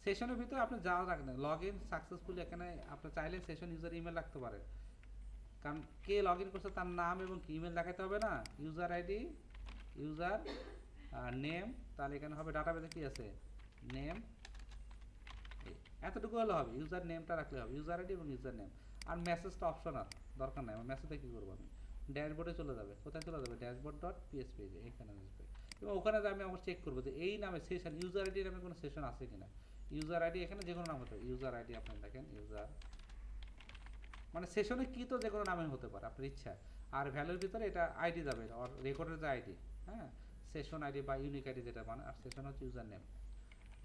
সেশনের ভিতরে আপনি যা রাখেন, লগ ইন সাকসেসফুলি, এখানে আপনি চাইলে সেশন ইউজার ইমেল রাখতে পারেন, কারণ কে লগ ইন করছে তার নাম এবং ইমেল দেখাতে হবে না, ইউজার আইডি, ইউজার নেম, তাহলে এখানে হবে ডাটাবেসে কি আছে নেম, এতটুকু হলে হবে, ইউজার নেমটা রাখলে হবে, ইউজার আইডি এবং ইউজার নেম। আর মেসেজটা অপশনাল, দরকার নাই, আমার মেসেজে কী করবো আমি, ড্যাশবোর্ডে চলে যাবে, কোথায় চলে যাবে ড্যাশবোর্ড ডট পিএসপি, যে এখানে আসবে, এবং ওখানে আমি আমার চেক করবো যে এই নামে সেশন, ইউজার আইডি নামে কোনো সেশন আছে কিনা, ইউজার আইডি এখানে যে কোনো নাম হতে পারে, ইউজার আইডি আপনি দেখেন ইউজার, মানে সেশনে কি তো যে কোনো নামে হতে পারে আপনার ইচ্ছা, আর ভ্যালুর ভিতরে এটা আইডি যাবে, আর রেকর্ডের যে আইডি, হ্যাঁ সেশন আইডি বা ইউনিক আইডি যেটা মানে, আর সেশন হচ্ছে ইউজার নেম,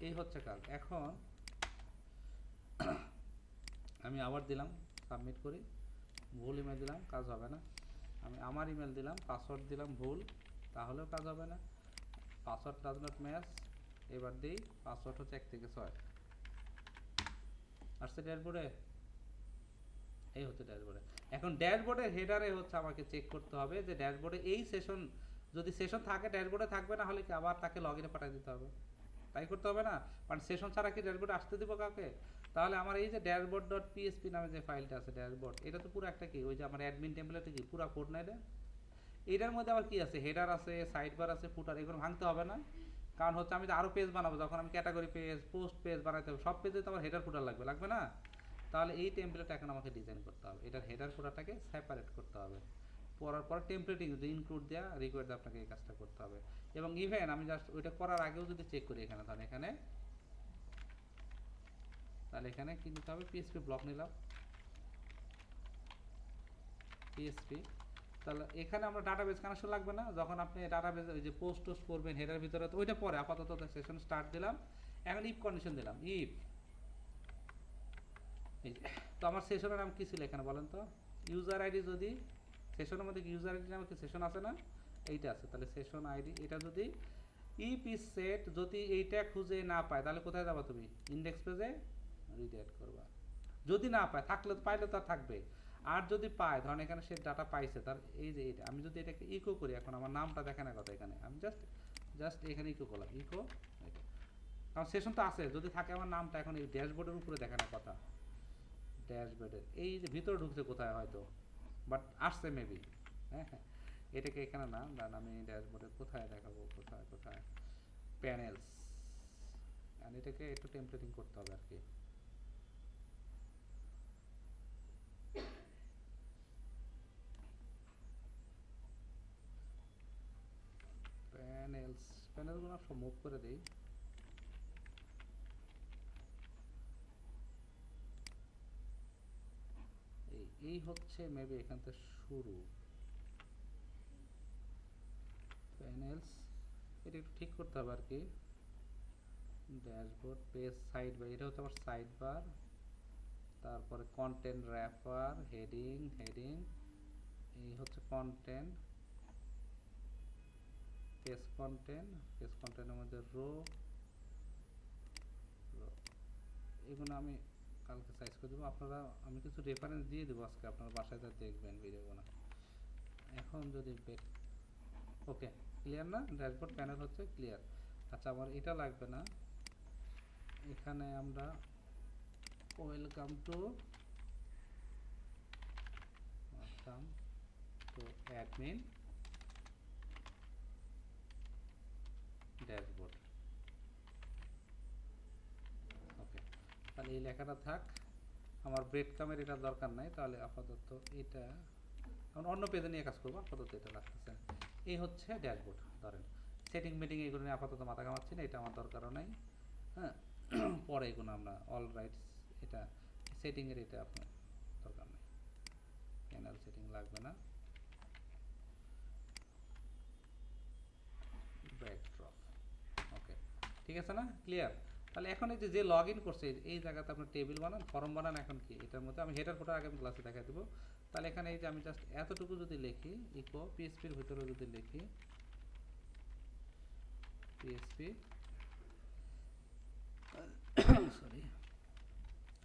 এই হচ্ছে কাজ। এখন আমি আবার দিলাম, সাবমিট করি, ভুল ইমেল দিলাম, কাজ হবে না। আমি আমার ইমেল দিলাম, পাসওয়ার্ড দিলাম ভুল, তাহলেও কাজ হবে না, পাসওয়ার্ড ডাজ নট ম্যাচ, এবার দিই পাসওয়ার্ড হচ্ছে 1 থেকে 6, আসছে ড্যাশবোর্ডে, এই হচ্ছে ড্যাশবোর্ডে। এখন ড্যাশবোর্ডের হেডারে হচ্ছে আমাকে চেক করতে হবে যে ড্যাশবোর্ডে এই সেশন, যদি সেশন থাকে ড্যাশবোর্ডে থাকবে, না হলে কি আবার তাকে লগ ইনে পাঠিয়ে দিতে হবে, তাই করতে হবে না, কারণ সেশন ছাড়া কি ড্যাশবোর্ডে আসতে দিব কাউকে। তাহলে আমার এই যে ড্যাশবোর্ড ডট পিএসপি নামে যে ফাইলটা আছে ড্যাশবোর্ড, এটা তো পুরো একটা কি, ওই যে আমার অ্যাডমিন টেমপ্লেটে কি পুরো কোড নাই, এটার মধ্যে আবার কি আছে, হেডার আছে, সাইড বার আছে, ফুটার, এগুলো ভাঙতে হবে না, কারণ হচ্ছে আমি তো আরও পেজ বানাবো, যখন আমি ক্যাটাগরি পেজ পোস্ট পেজ বানাতে হবে, সব পেজে তো আমার হেডার ফুটার লাগবে, লাগবে না। তাহলে এই টেমপ্লেটটা এখন আমাকে ডিজাইন করতে হবে, এটার হেডার ফুটারটাকে সেপারেট করতে হবে, করার পর টেমপ্লেটিং ইনক্লুড দেওয়া রিকোয়ার্ড দিয়ে আপনাকে এই কাজটা করতে হবে। এবং ইভেন আমি জাস্ট ওইটা করার আগেও যদি চেক করি এখানে, তাহলে এখানে কি নিতে হবে, পিএসপি ব্লক নিলাম, পিএসপি, তাহলে এখানে আমরা ডাটাবেস কানেকশন লাগবে না, যখন আপনি ডাটাবেস ওই যে পোস্ট টোস্ট করবেন হেডার ভিতরে, তো ওইটা পরে, আপাতত সেশন স্টার্ট দিলাম, এখন ইফ কন্ডিশন দিলাম, ইফ এই যে, তো আমার সেশনের নাম কি ছিল এখানে বলেন তো, ইউজার আইডি যদি সেশনের মধ্যে কি ইউজার আইডি নামে কি সেশন আছে না, এইটা আছে, তাহলে সেশন আইডি এটা যদি ইফ ইজ সেট, যদি এইটা খুঁজে না পায় তাহলে কোথায় যাবা তুমি, ইন্ডেক্স পেজে রিডাইরেক্ট করবা, যদি না পায়, থাকলে তো পাইলে তো আর থাকবে, আর যদি পায় ধরেন এখানে সে ডাটা পাইছে তার, এই যে এটা আমি যদি এটাকে ইকো করি, এখন আমার নামটা দেখে না কথা, এখানে আমি জাস্ট জাস্ট এখানে ইকো করলাম, ইকো এটা, কারণ সেশন তো আছে, যদি থাকে আমার নামটা এখন এই ড্যাশবোর্ডের উপরে দেখে না কথা, ড্যাশবোর্ডের এই যে ভিতরে ঢুকছে কোথায় হয়তো, বাট আসছে মেবি, হ্যাঁ হ্যাঁ, এটাকে এখানে না দেন, আমি ড্যাশবোর্ডে কোথায় দেখাবো, কোথায় কোথায়, প্যানেলস, আর এটাকে একটু টেমপ্লেটিং করতে হবে আর কি, প্যানেলস, প্যানেলগুলো সব মুভ করে দিই, এই হচ্ছে মেবি এখান থেকে শুরু, প্যানেলস, এটা একটু ঠিক করতে হবে আর কি, ড্যাশবোর্ড পেজ সাইড বার, এটা হচ্ছে আমার সাইড বার, তারপরে কন্টেন্ট র্যাপার, হেডিং হেডিং, এই হচ্ছে কন্টেন্ট, পেজ কন্টেন্ট, পেজ কন্টেন্টের মধ্যে রো, এগুলো আমি কালকে সাইজ করে দেবো, আপনারা আমি কিছু রেফারেন্স দিয়ে দেবো আজকে, আপনারা বাসায় যা দেখবেন ভিডিওগুলো, এখন যদি ওকে ক্লিয়ার না, ড্যাশবোর্ড প্যানেল হচ্ছে ক্লিয়ার, আচ্ছা আমার এটা লাগবে না, এখানে আমরা ওয়েলকাম টু অ্যাডমিন ড্যাশবোর্ড, ওকে, তাহলে এই লেখাটা থাক, আমার ব্রেড কামের এটা দরকার নাই, তাহলে আপাতত এটা আমরা অন্য পেজে নিয়ে কাজ করবো, আপাতত এটা লাগতেছে, এই হচ্ছে ড্যাশবোর্ড, ধরেন সেটিং মিটিং এগুলো নিয়ে আপাতত মাথা ঘামাচ্ছি না, এটা আমার দরকারও নাই, হ্যাঁ পরে এগুলো আমরা অল রাইটস, এটা সেটিংয়ের এটা আপনার দরকার নেই, প্যানেল সেটিং লাগবে না, ব্যাকড্রপ, ওকে ঠিক আছে না, ক্লিয়ার, তাহলে এখন এই যে লগ ইন করছে এই জায়গাতে আপনার টেবিল বানান, ফর্ম বানান, এখন কি এটার মধ্যে আমি হেডার ফোটার আগে আমি ক্লাসে দেখা দেবো, তাহলে এখানে এই যে আমি জাস্ট এতটুকু যদি লিখি, ইকো পিএসপির ভিতরে যদি লিখি পিএসপি সরি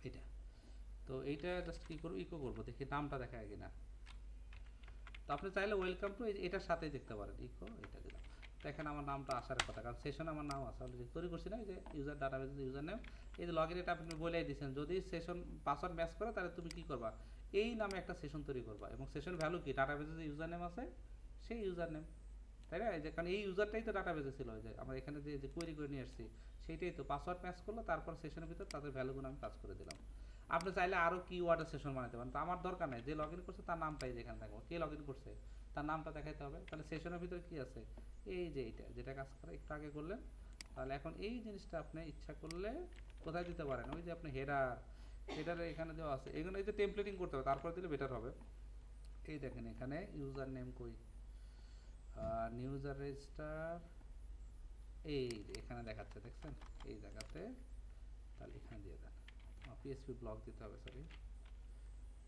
এটা, তো এইটা জাস্ট কী করবো, ইকো করবো, দেখি নামটা দেখায় কিনা, তো আপনি চাইলে ওয়েলকাম টু এটার সাথেই দেখতে পারেন, ইকো এটা দিলাম, দেখেন আমার নামটা আসার কথা, কারণ সেশন আমার নাম আছে অলরেডি তৈরি করছি না, এই যে ইউজার ডাটাবেস ইউজার নেম, এই যে লগ ইন এটা আপনি বলেই দিয়েছেন, যদি সেশন পাসওয়ার্ড ম্যাচ করে তাহলে তুমি কী করবা, এই নামে একটা সেশন তৈরি করবা, এবং সেশন ভ্যালু কি, ডাটাবেসে যে ইউজার নেম আছে সেই ইউজার নেম, তাই না, এই যে কারণ এই ইউজারটাই তো ডাটাবেসে ছিল, যে আমরা এখানে যে কোয়েরি করে নিয়ে আসছি সেইটাই তো, পাসওয়ার্ড ম্যাচ করলো, তারপর সেশনের ভিতর তাদের ভ্যালুগুলো আমি কাজ করে দিলাম, আপনি চাইলে আরও কিওয়ার্ডের সেশন বানাতে পারেন, তো আমার দরকার নেই, যে লগ ইন করছে তার নামটাই যেখানে থাকবো, কে লগ ইন করছে তার নামটা দেখাইতে হবে, তাহলে সেশনের ভিতরে কি আছে, এই যে এইটা যেটা কাজ করে একটু আগে করলেন, তাহলে এখন এই জিনিসটা আপনি ইচ্ছা করলে কোথায় দিতে পারেন, ওই যে আপনি হেডারে এখানে দেওয়া আছে, এখানে এই যে টেমপ্লেটিং করতে হবে, তারপর দিলে বেটার হবে, এই দেখেন এখানে ইউজার নেম কই, ইউজার রেজিস্টার, এই যে এখানে দেখাচ্ছে দেখছেন এই জায়গাতে, তাহলে এখানে দিয়ে দেন, পিএসপি ব্লক দিতে হবে, সরি,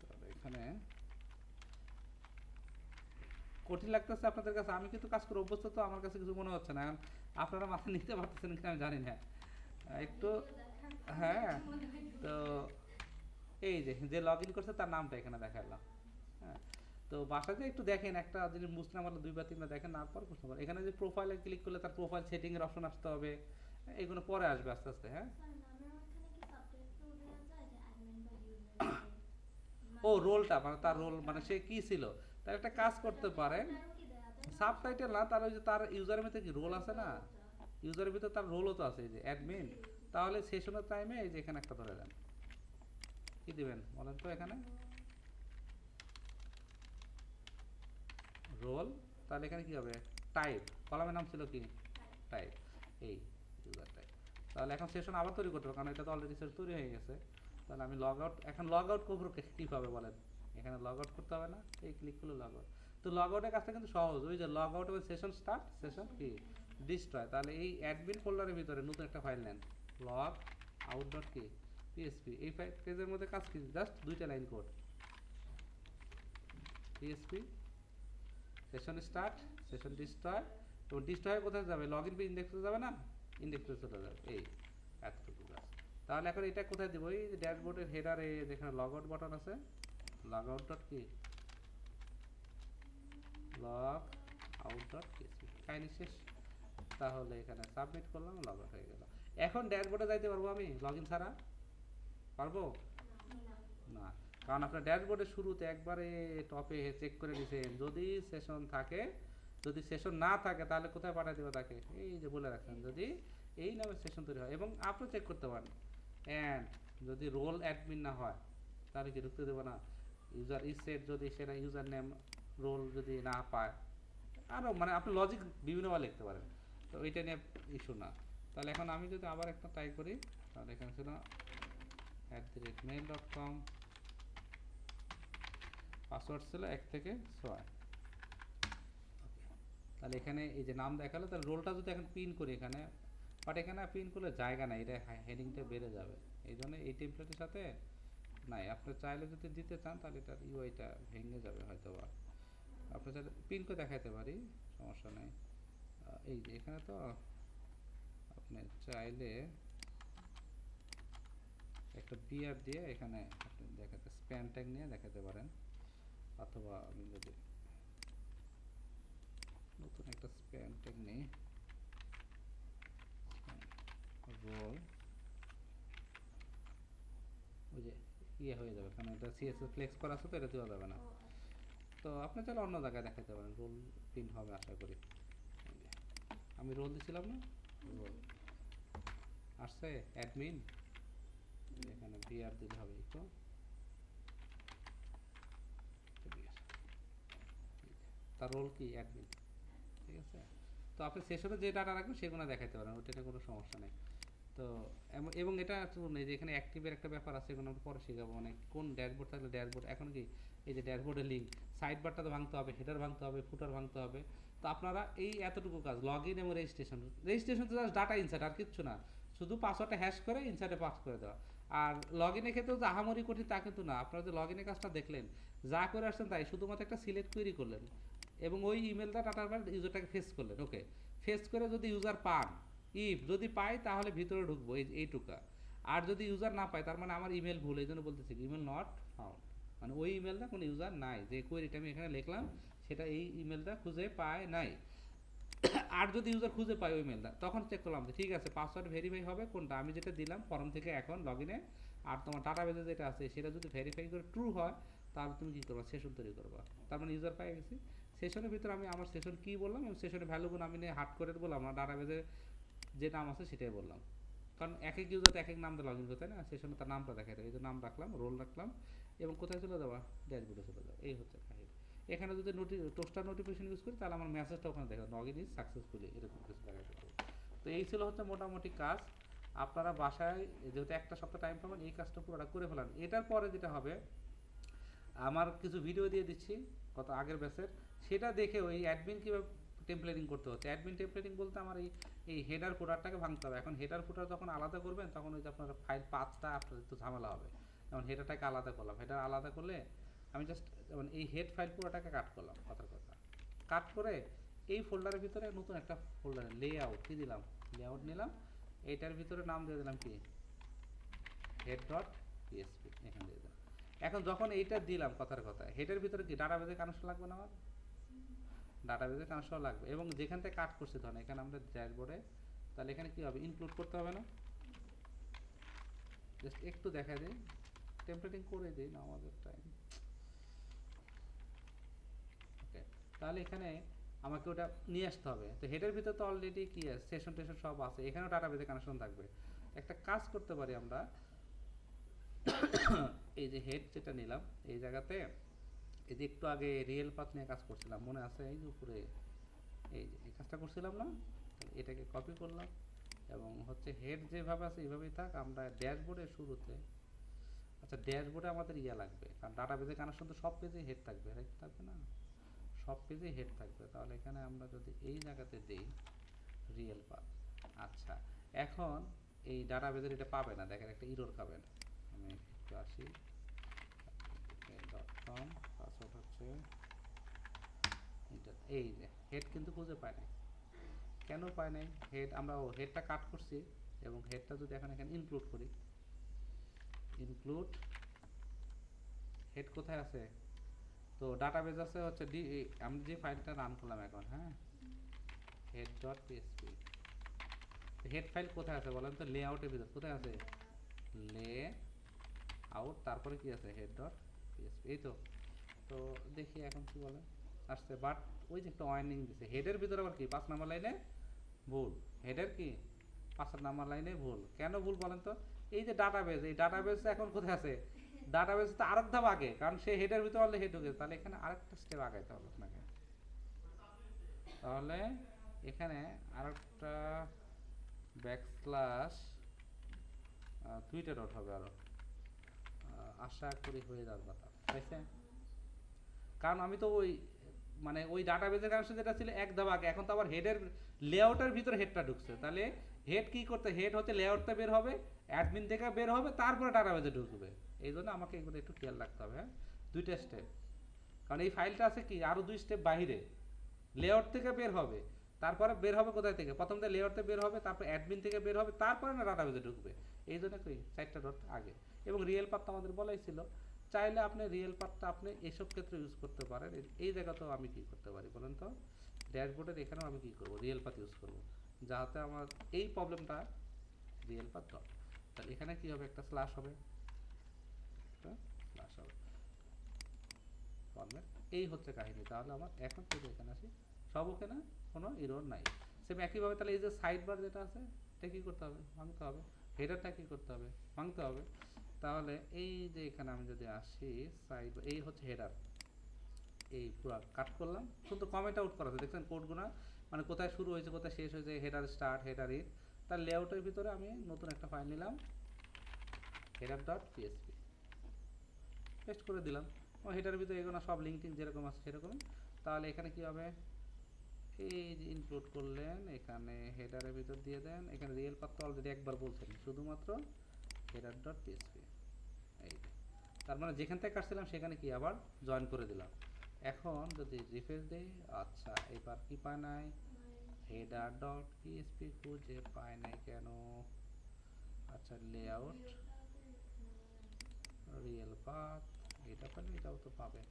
তাহলে এখানে কঠিন লাগতেছে আপনাদের কাছে, আমি কিন্তু কাজ করে অভ্যস্ত, তো আমার কাছে কিছু মনে হচ্ছে না, এখন আপনারা মাথা নিতে পারতেছেন কিনা আমি জানি না, একটু হ্যাঁ, তো এই যে যে লগ ইন করছে তার নামটা এখানে দেখালাম, হ্যাঁ, তো বাসায় যে একটু দেখেন, একটা জিনিস বুঝতে না পারলে দুইবার তিনবার দেখেন, তারপর বুঝতে পারেন, এখানে যে প্রোফাইলে ক্লিক করলে তার প্রোফাইল সেটিংয়ের অপশন আসতে হবে, এগুলো পরে আসবে আস্তে আস্তে, হ্যাঁ, ও রোলটা মানে তার রোল মানে সে কি ছিল, তার একটা কাজ করতে পারেন, সাবটাইটেল না, তার ওই যে তার ইউজারের ভিতরে কি রোল আছে না, ইউজারের ভিতরে তার রোলও তো আছে, এই যে অ্যাডমিন, তাহলে সেশনের টাইমে এই যে এখানে একটা ধরে দেন, কি দিবেন বলেন তো, এখানে রোল, তাহলে এখানে কি হবে, টাইপ, কলামের নাম ছিল কি টাইপ, এই ইউজার টাইপ, তাহলে এখন সেশন আবার তৈরি করতে হবে, কারণ এটা তো অলরেডি সেশন তৈরি হয়ে গেছে, তাহলে আমি লগ আউট, এখন লগ আউট করবো কীভাবে বলেন, এখানে লগ আউট করতে হবে না, এই ক্লিক করলে লগ আউট, তো লগ আউটের কাজটা কিন্তু সহজ, ওই যে লগ আউট এবং সেশন স্টার্ট, সেশন কি ডিস্ট্রয়, তাহলে এই অ্যাডমিন ফোল্ডারের ভিতরে নতুন একটা ফাইল নেন, লগ আউট ডট কি পিএসপি। এই পেজের মধ্যে কাজ কি, জাস্ট দুইটা line code, PSP session start, session destroy, এবং ডিস্ট্রয় কোথায় যাবে, লগ ইন পেজ ইন্ডেক্সে যাবে না, ইন্ডেক্সে চলে যাবে, এই এতটুকু কাজ। তাহলে এখন এটা কোথায় দেবো, এই ড্যাশবোর্ডের হেডারে যেখানে লগ আউট বাটন আছে, লগ আউট ডট কি লগ আউট ডট পিএসপি, কাহিনী শেষ। তাহলে এখানে সাবমিট করলাম, লগ আউট হয়ে গেল। এখন ড্যাশবোর্ডে যাইতে পারবো আমি লগ ইন ছাড়া, পারবো না, কারণ আপনার ড্যাশবোর্ডের শুরুতে একবারে টপে চেক করে নিছেন, যদি সেশন থাকে, যদি সেশন না থাকে তাহলে কোথায় পাঠিয়ে দেবো তাকে, এই যে বলে রাখছেন যদি এই নামে সেশন তৈরি হয়, এবং আপনি চেক করতে পারেন অ্যান্ড যদি রোল অ্যাডমিন না হয় তাহলে কি ঢুকতে দেবো না, ইউজার ইজ সেট যদি সেটা ইউজার নেম রোল যদি না পায়, আরও মানে আপনি লজিক বিভিন্নভাবে লিখতে পারেন, তো ওইটা নিয়ে ইস্যু না। তাহলে এখন আমি যদি আবার একটা ট্রাই করি, তাহলে এখানে ছিল @mail.com, পাসওয়ার্ড ছিল 1 থেকে 6। তাহলে এখানে এই যে নাম দেখালো, তাহলে রোলটা যদি এখন পিন করি এখানে, বাট এখানে পিন করলে জায়গা নাই, এটা হেডিংটা বেড়ে যাবে, এই জন্য এই টেমপ্লেটের সাথে নাই। আপনি চাইলে যদি দিতে চান তাহলে এটার ইউআইটা ভেঙে যাবে হয়তো, বা আপনি চাইলে পিন করে দেখাতে পারি, সমস্যা নেই। এই যে এখানে তো আপনি চাইলে একটা বিআর দিয়ে এখানে আপনি দেখাতে স্প্যান ট্যাগ নিয়ে দেখাতে পারেন, অথবা আমি যদি নতুন একটা স্প্যান ট্যাগ নিই, রোল, ওই যে ইয়ে হয়ে যাবে, কারণ এটা সিএসএস ফ্লেক্স করা আছে তো এটা দেওয়া যাবে না। তো আপনি চাইলে অন্য জায়গায় দেখাতে পারেন, রোল প্রিন্ট হবে আশা করি। আমি রোল দিছিলাম না, রোল আসছে অ্যাডমিন, এখানে বিআর দিলে হবে, তো তার রোল কি অ্যাডমিন, ঠিক আছে। তো আপনি সেশনে যে ডাটা রাখবেন সেগুলো দেখাতে পারেন, ওইটাতে কোনো সমস্যা নেই। তো এবং এটা নেই যে এখানে অ্যাক্টিভের একটা ব্যাপার আছে, এগুলো আমরা পরে শিখাবো, মানে কোন ড্যাশবোর্ড থাকলে ড্যাশবোর্ড, এখন কি এই যে ড্যাশবোর্ডের লিঙ্ক, সাইড বারটা তো ভাঙতে হবে, হেডার ভাঙতে হবে, ফুটার ভাঙতে হবে। তো আপনারা এই এতটুকু কাজ, লগ ইন এবং রেজিস্ট্রেশন তো জাস্ট ডাটা ইনসার্ট, আর কিচ্ছু না, শুধু পাসওয়ার্ডটা হ্যাশ করে ইনসার্টে পাস করে দেওয়া। আর লগ ইনের ক্ষেত্রেও যে আহামরি কঠিন তা কিন্তু না, আপনারা যে লগ ইনের কাজটা দেখলেন, যা করে আসছেন তাই, শুধুমাত্র একটা সিলেক্ট কোয়েরি করলেন এবং ওই ইমেলটা ডাটার বার ইউজারটাকে ফেস করলেন, ওকে, ফেস করে যদি ইউজার পান, ইফ যদি পাই তাহলে ভিতরে ঢুকবো, এইটুকা। আর যদি ইউজার না পায় তার মানে আমার ইমেল ভুল, এই জন্য বলতেছি ইমেল নট ফাউন্ড, মানে ওই ইমেলটা কোনো ইউজার নাই, যে কোয়েরিটা আমি এখানে লিখলাম সেটা এই ইমেলটা খুঁজে পায় নাই। আর যদি ইউজার খুঁজে পায় ওই মেলটা, তখন চেক করলাম যে ঠিক আছে পাসওয়ার্ড ভেরিফাই হবে কোনটা, আমি যেটা দিলাম ফর্ম থেকে এখন লগ ইনে, আর তোমার ডাটাবেজে যেটা আছে সেটা যদি ভেরিফাই করে ট্রু হয়, তাহলে তুমি কী করবা, সেশন তৈরি করবা, তার মানে ইউজার পাই গেছি। সেশনের ভিতরে আমি আমার সেশন কী বললাম এবং সেশনের ভ্যালুগুলো আমি নিয়ে হার্ড করে বললাম না, ডাটাবেজে যে নাম আছে সেটাই বললাম, কারণ এক এক ইউজার এক এক নাম দিয়ে লগ ইন করতে হয় না, সেশনে তার নামটা দেখাই দেয়, এই যে নাম রাখলাম, রোল রাখলাম, এবং কোথায় চলে যাওয়া, ড্যাশবোর্ডে চলে যাওয়া, এই হচ্ছে কাহিনী। এখানে যদি টোস্টার নোটিফিকেশন ইউজ করি তাহলে আমার মেসেজটা ওখানে দেখা লগ ইন ইজ সাকসেসফুলি, এরকম কিছু দেখা যাবে। তো এই ছিল হচ্ছে মোটামুটি কাজ। আপনারা বাসায় যেহেতু একটা সপ্তাহ টাইম পাবেন, এই কাজটা পুরোটা করে ফেলান। এটার পরে যেটা হবে, আমার কিছু ভিডিও দিয়ে দিচ্ছি কত আগের ব্যাচের, সেটা দেখে ওই অ্যাডমিন কীভাবে টেমপ্লেটিং করতে হচ্ছে। অ্যাডমিন টেমপ্লেটিং বলতে আমার এই হেডার ফুটারটাকে ভাঙতে হবে। এখন হেডার ফুটার যখন আলাদা করবেন তখন ওই যে আপনার ফাইল পাথটা আপনার একটু ঝামেলা হবে। যেমন হেডারটাকে আলাদা করলাম, হেডার আলাদা করলে আমি জাস্ট যেমন এই হেড ফাইল পুরোটাকে কাট করলাম, কথার কথা কাট করে এই ফোল্ডারের ভিতরে নতুন একটা ফোল্ডারে লেআউট কী দিলাম, লেআউট নিলাম, এইটার ভিতরে নাম দিয়ে দিলাম কি হেড ডট পিএসপি, এখানে দিয়ে দিলাম। এখন যখন এইটা দিলাম, কথার কথা হেডের ভিতরে কি ডাটাবেজে কানেকশন লাগবে না, আমার ডাটাবেজে কানেকশন লাগবে, এবং যেখান থেকে কাট করছি ধরেন এখানে আমরা ড্যাশবোর্ডে, তাহলে এখানে কী হবে, ইনক্লুড করতে হবে না, জাস্ট একটু দেখা দিই, টেমপ্লেটিং করে দিই না আমাদের টাইম, ওকে। তাহলে এখানে আমাকে ওটা নিয়ে আসতে হবে। তো হেডের ভিতরে তো অলরেডি কি আছে, সেশন টেশন সব আছে, এখানেও ডাটাবেজে কানেকশন থাকবে। একটা কাজ করতে পারি আমরা, এই যে হেড যেটা নিলাম এই জায়গাতে, এই যে একটু আগে রিয়েল পাথ নিয়ে কাজ করছিলাম মনে আছে, এই যে উপরে এই যে এই কাজটা করছিলাম না, এটাকে কপি করলাম এবং হচ্ছে হেড যেভাবে আছে এইভাবেই থাক। আমরা ড্যাশবোর্ডের শুরুতে, আচ্ছা ড্যাশবোর্ডে আমাদের ইয়া লাগবে, কারণ ডাটাবেজে কানেকশন তো সব পেজে হেড থাকবে, রাইট থাকবে না, সব পেজে হেড থাকবে। তাহলে এখানে আমরা যদি এই জায়গাতে দিই রিয়েল পাথ, আচ্ছা এখন এই ডাটাবেজের এটা পাবে না, দেখেন একটা ইরর খাবেন। আমি একটু আসি .com, পাসওয়ার্ড হচ্ছে এটা, এই যে হেড কিন্তু খুঁজে পায় নাই। কেন পায় নাই? হেড আমরা হেডটা কাট করছি, এবং হেডটা যদি এখন এখানে ইনক্লুড করি, ইনক্লুড হেড কোথায় আছে? তো ডাটাবেজ আছে হচ্ছে আমি যে ফাইলটা রান করলাম এখন, হ্যাঁ, head dot PSP. Head file কোথায় আছে বলেন তো? লেআউটের ভিতর কোথায় আছে? লে আউট, তারপরে কি আছে? হেড ডট পিএসপি, এই তো। তো দেখি এখন কি বলে আসছে, বাট ওই যে একটা ওয়ার্নিং দিছে হেডের ভিতরে, আবার কি 5 নাম্বার লাইনে ভুল। হেডের কি 5 নাম্বার লাইনে ভুল। কেন ভুল বলেন তো? এই যে ডাটাবেজ, এই ডাটাবেজ এখন কোথায় আছে? ডাটাবেজ তো আরেক ধাপ আগে, কারণ সে হেডের ভিতরে অলরেডি হেড ঢুকেছে, তাহলে এখানে আরেকটা স্টেপ আগাইতে হবে আপনাকে। তাহলে এখানে আরেকটা ব্যাকস্ল্যাশ 2টা ডট হবে আরো, আশা করি হয়ে যাওয়ার কথা, তাইছে? কারণ আমি তো ওই মানে ওই ডাটাবেজের কারণে যেটা ছিল এক ধাপ আগে, এখন তো আবার হেডের লেআউটের ভিতরে হেডটা ঢুকছে, তাহলে হেড কি করতে? হেড হচ্ছে লেআউটটা বের হবে, অ্যাডমিন থেকে বের হবে, তারপরে ডাটাবেজে ঢুকবে। এই জন্য আমাকে এগুলো একটু খেয়াল রাখতে হবে, হ্যাঁ, 2টা স্টেপ। কারণ এই ফাইলটা আছে কি আরও 2 স্টেপ বাহিরে, লেআউট থেকে বের হবে, তারপরে বের হবে কোথায় থেকে? প্রথম থেকে লেআউটে বের হবে, তারপর অ্যাডমিন থেকে বের হবে, তারপরে না ডাটাবেজে ঢুকবে। এই জন্য কি 4টা ডট আগে। এবং রিয়েল পাথটা আমাদের বলাই ছিল, চাইলে আপনি রিয়েল পাথটা আপনি এইসব ক্ষেত্রে ইউজ করতে পারেন। এই জায়গাতেও আমি কি করতে পারি বলেন তো? ড্যাশবোর্ডের এখানেও আমি কি করব? রিয়েল পাথ ইউজ করব, যাতে আমার এই প্রবলেমটা রিয়েল পাথ ডট, তাহলে এখানে কি হবে? একটা স্ল্যাশ হবে, একটা স্ল্যাশ হবে ফরম্যাট। এই হচ্ছে কাহিনী। তাহলে আমার এখন যদি এখানে আসি, সব ওকে না, কোনো এরর নাই। সেম একইভাবে তাহলে এই যে সাইড বার যেটা আছে, এটা কী করতে হবে? ভাঙতে হবে। হেডারটা কী করতে হবে? ভাঙতে হবে। তাহলে এই যে এখানে আমি যদি আসি সাইড, এই হচ্ছে হেডার, এই পুরো কাট করলাম, শুধু কমেন্ট আউট করা আছে, দেখছেন কোডগুলো মানে কোথায় শুরু হয়েছে কোথায় শেষ হয়েছে, হেডার স্টার্ট, হেডার ইট। তার লেআউটের ভিতরে আমি নতুন একটা ফাইল নিলাম, হেডার ডট পিএসপি, পেস্ট করে দিলাম। ও হেডারের ভিতরে এগুলো সব লিঙ্কিং যেরকম আছে সেরকমই। তাহলে এখানে কি হবে? এই যে ইনক্লুড করলেন, এখানে হেডারের ভিতর দিয়ে দেন, এখানে রিয়েল পাথ তো অলরেডি একবার বলছেন, শুধুমাত্র হেডার ডট পিএসপি। এই তার মানে যেখান থেকে কাটছিলাম সেখানে কি আবার জয়েন করে দিলাম। এখন যদি রিফ্রেশ দেই, আচ্ছা এবার কি পায় নাই? হেডার ডট পিএসপি খুঁজে পায় নাই কেন? আচ্ছা লেআউট, রিয়েল পাথ, এটা পেলে এটাও তো পাবে।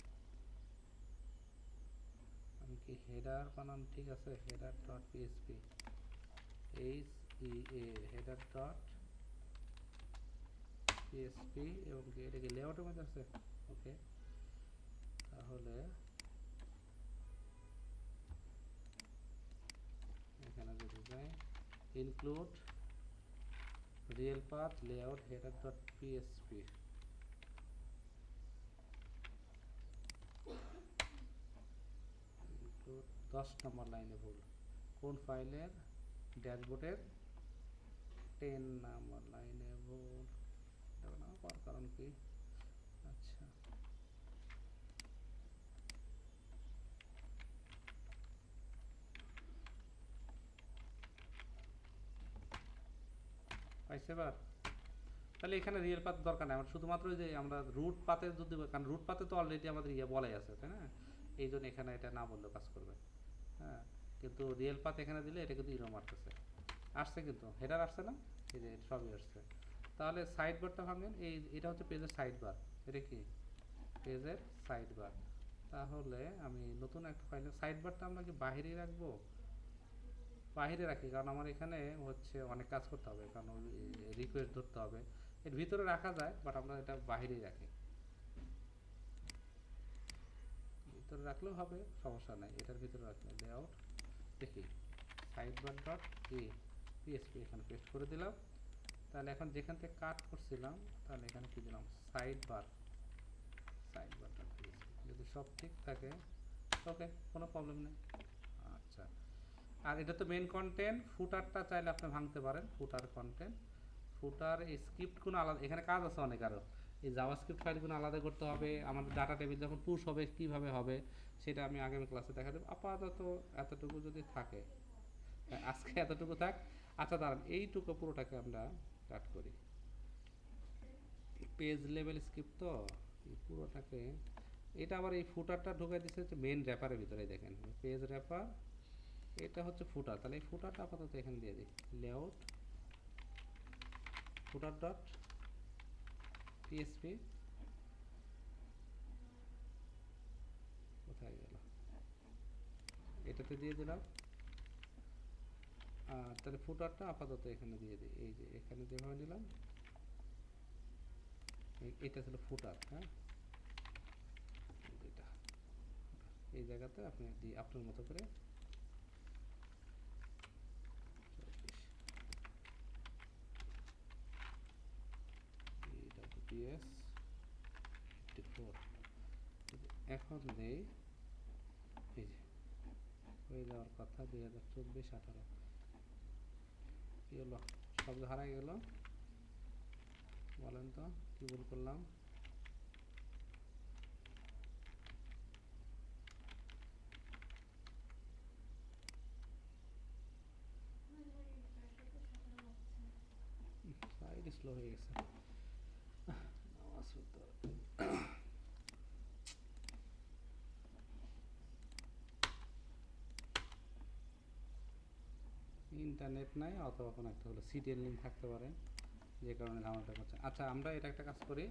আমি কি হেডার বানান ঠিক আছে? Header dot PSP, H E A, header dot PSP, এবং এটা কি লেআউটের মধ্যে আছে? ওকে, তাহলে এখানে যদি যাই, include real path layout header dot PSP, 10 নম্বর লাইনে ভুল। কোন ফাইলের? ড্যাশবোর্ডের 10 নম্বর লাইনে ভুল। এটা না পাওয়ার কারণ কি? আচ্ছা পাইছে এবার? তাহলে এখানে রিয়েল পাথ দরকার নেই আমার, শুধুমাত্র যে আমরা রুট পাথে যদি, কারণ রুট পাথে তো অলরেডি আমাদের ইয়ে বলাই আছে, তাই না? এই জন্য এখানে এটা না বললেও কাজ করবে, হ্যাঁ। কিন্তু রিয়েল পাথ এখানে দিলে এটা কিন্তু ইরো মারতেছে। আসছে কিন্তু হেডার আসছে না, এই যে সবই আসছে। তাহলে সাইড বারটা ভাঙেন, এটা হচ্ছে পেজের সাইড বার, এটা কি পেজের সাইড বার। তাহলে আমি নতুন একটা ফাইলের সাইড বারটা আমরা কি বাহিরেই রাখবো? বাহিরে রাখি, কারণ আমার এখানে হচ্ছে অনেক কাজ করতে হবে, কারণ রিকোয়েস্ট ধরতে হবে। এর ভিতরে রাখা যায়, বাট আমরা এটা বাহিরেই রাখি। ভিতরে রাখলেও হবে, সমস্যা নাই, এটার ভিতরে রাখলে লেআউট দেখি সাইড বার ডট পিএসপি, এখানে পেস্ট করে দিলাম। তাহলে এখন যেখান থেকে কাট করছিলাম, তাহলে এখানে কি দিলাম? Side bar dot PSP. যদি সব ঠিক থাকে ওকে, কোনো প্রবলেম নেই। আচ্ছা, আর এটা তো মেন কন্টেন্ট। ফুটারটা চাইলে আপনি ভাঙতে পারেন, ফুটার কন্টেন্ট, ফুটার এই স্ক্রিপ্টগুলো আলাদা, এখানে কাজ আছে অনেক আরও। এই জাভাস্ক্রিপ্ট ফাইলগুলো আলাদা করতে হবে, আমাদের ডাটা টেবিল যখন পুশ হবে কীভাবে হবে সেটা আমি আগামী ক্লাসে দেখা দেবো। আপাতত এতটুকু যদি থাকে, আজকে এতটুকু থাক। আচ্ছা দাঁড়ান, এইটুকু পুরোটাকে আমরা কাট করি, পেজ লেভেল স্ক্রিপ্ট তো এই পুরোটাকে, এটা আবার এই ফুটারটা ঢুকে দিচ্ছে হচ্ছে মেন র্যাপারের ভিতরে, দেখেন পেজ র্যাপার, এটা হচ্ছে ফুটার, তাহলে এই ফুটারটা আপাতত এখানে দিয়ে দিই, লেআউট ফুটার ডট পিএসপি, কোথায় গেল, এটাতে দিয়ে দিলাম। আর তাহলে ফুটারটা আপাতত এখানে দিয়ে দিই, এই যে এখানে যেভাবে নিলাম, এটা ছিল ফুটার, হ্যাঁ এটা এই জায়গাতে আপনি দিয়ে আপনার মতো করে পিএস 54 এখন নেই, এই যে হয়ে যাওয়ার কথা 2024-18, কি হলো, শব্দ হারাই গেল, বলেন তো কি ভুল করলাম? সাইড স্লো হয়ে গেছে, ইন্টারনেট নাই অথবা কোনো একটা হলো সিডিএল লিঙ্ক থাকতে পারে, যে কারণে ঝামেলাটা করছে। আচ্ছা আমরা এটা একটা কাজ করি,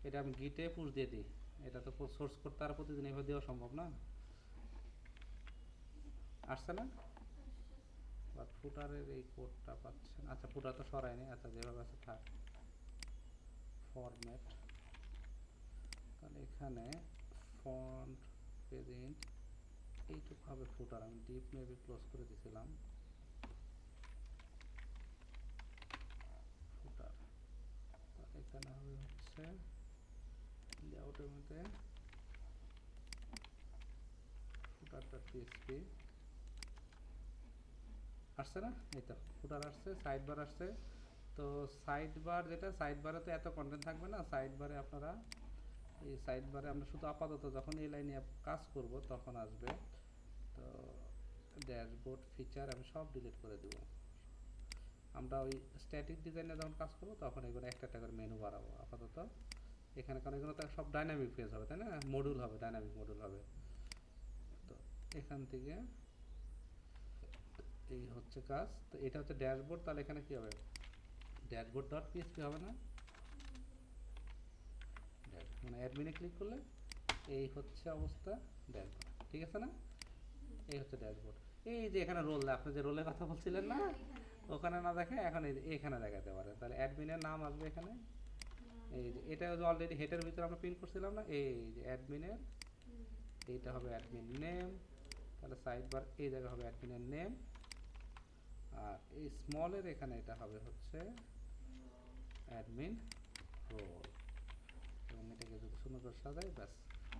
এটা আমি গিটে পুশ দিয়ে দিই, এটা তো সোর্স করতে আর প্রতিদিন এভাবে দেওয়া সম্ভব না, আসছে না, বাট ফুটারের এই কোডটা পাচ্ছেন, আচ্ছা ফুটার তো সরায়নি, আচ্ছা যেভাবে আছে থাক, ফরম্যাট, তাহলে এখানে ফন্ট প্রেজেন্ট এইটুকু হবে ফুটার, আমি ডিপ মেবি ক্লোজ করে দিয়েছিলাম, ফুটার, তাহলে এখানে হবে হচ্ছে লেআউটের মধ্যে ফুটার.পিএসপি আসছে না, এই তো ফুটার আসছে, সাইড বার আসছে, তো সাইড বার যেটা, সাইড বারে তো এত কন্টেন্ট থাকবে না, সাইড বারে আপনারা এই সাইড বারে আমরা শুধু আপাতত যখন এই লাইনে কাজ করব তখন আসবে, তো ড্যাশবোর্ড ফিচার আমি সব ডিলিট করে দেব, আমরা ওই স্ট্যাটিক ডিজাইনে যখন কাজ করব তখন এগুলো একটা একটা করে মেনু বাড়াবো আপাতত এখানে, কারণ এগুলো তো সব ডাইনামিক পেজ হবে তাই না, মডিউল হবে, ডাইনামিক মডিউল হবে, তো এখান থেকে এই হচ্ছে কাজ, তো এটা হচ্ছে ড্যাশবোর্ড, তাহলে এখানে কি হবে, ড্যাশবোর্ড ডট পিএসপি হবে না, মানে অ্যাডমিনে ক্লিক করলে এই হচ্ছে অবস্থা ড্যাশবোর্ড, ঠিক আছে না, এই হচ্ছে ড্যাশবোর্ড, এই যে এখানে রোল, আপনি যে রোলের কথা বলছিলেন না, ওখানে না দেখে এখন এখানে দেখাতে পারে, তাহলে অ্যাডমিনের নাম আসবে এখানে, এই যে এটা অলরেডি হেডের ভিতরে আমরা প্রিন্ট করছিলাম না, এই যে অ্যাডমিনের, এইটা হবে অ্যাডমিন নেম, তাহলে সাইড বার এই জায়গা হবে অ্যাডমিনের নেম, আর এই স্মলের এখানে এটা হবে হচ্ছে অ্যাডমিন রোল, এবং এটাকে যদি সুন্দর করে সাজাই ব্যাস,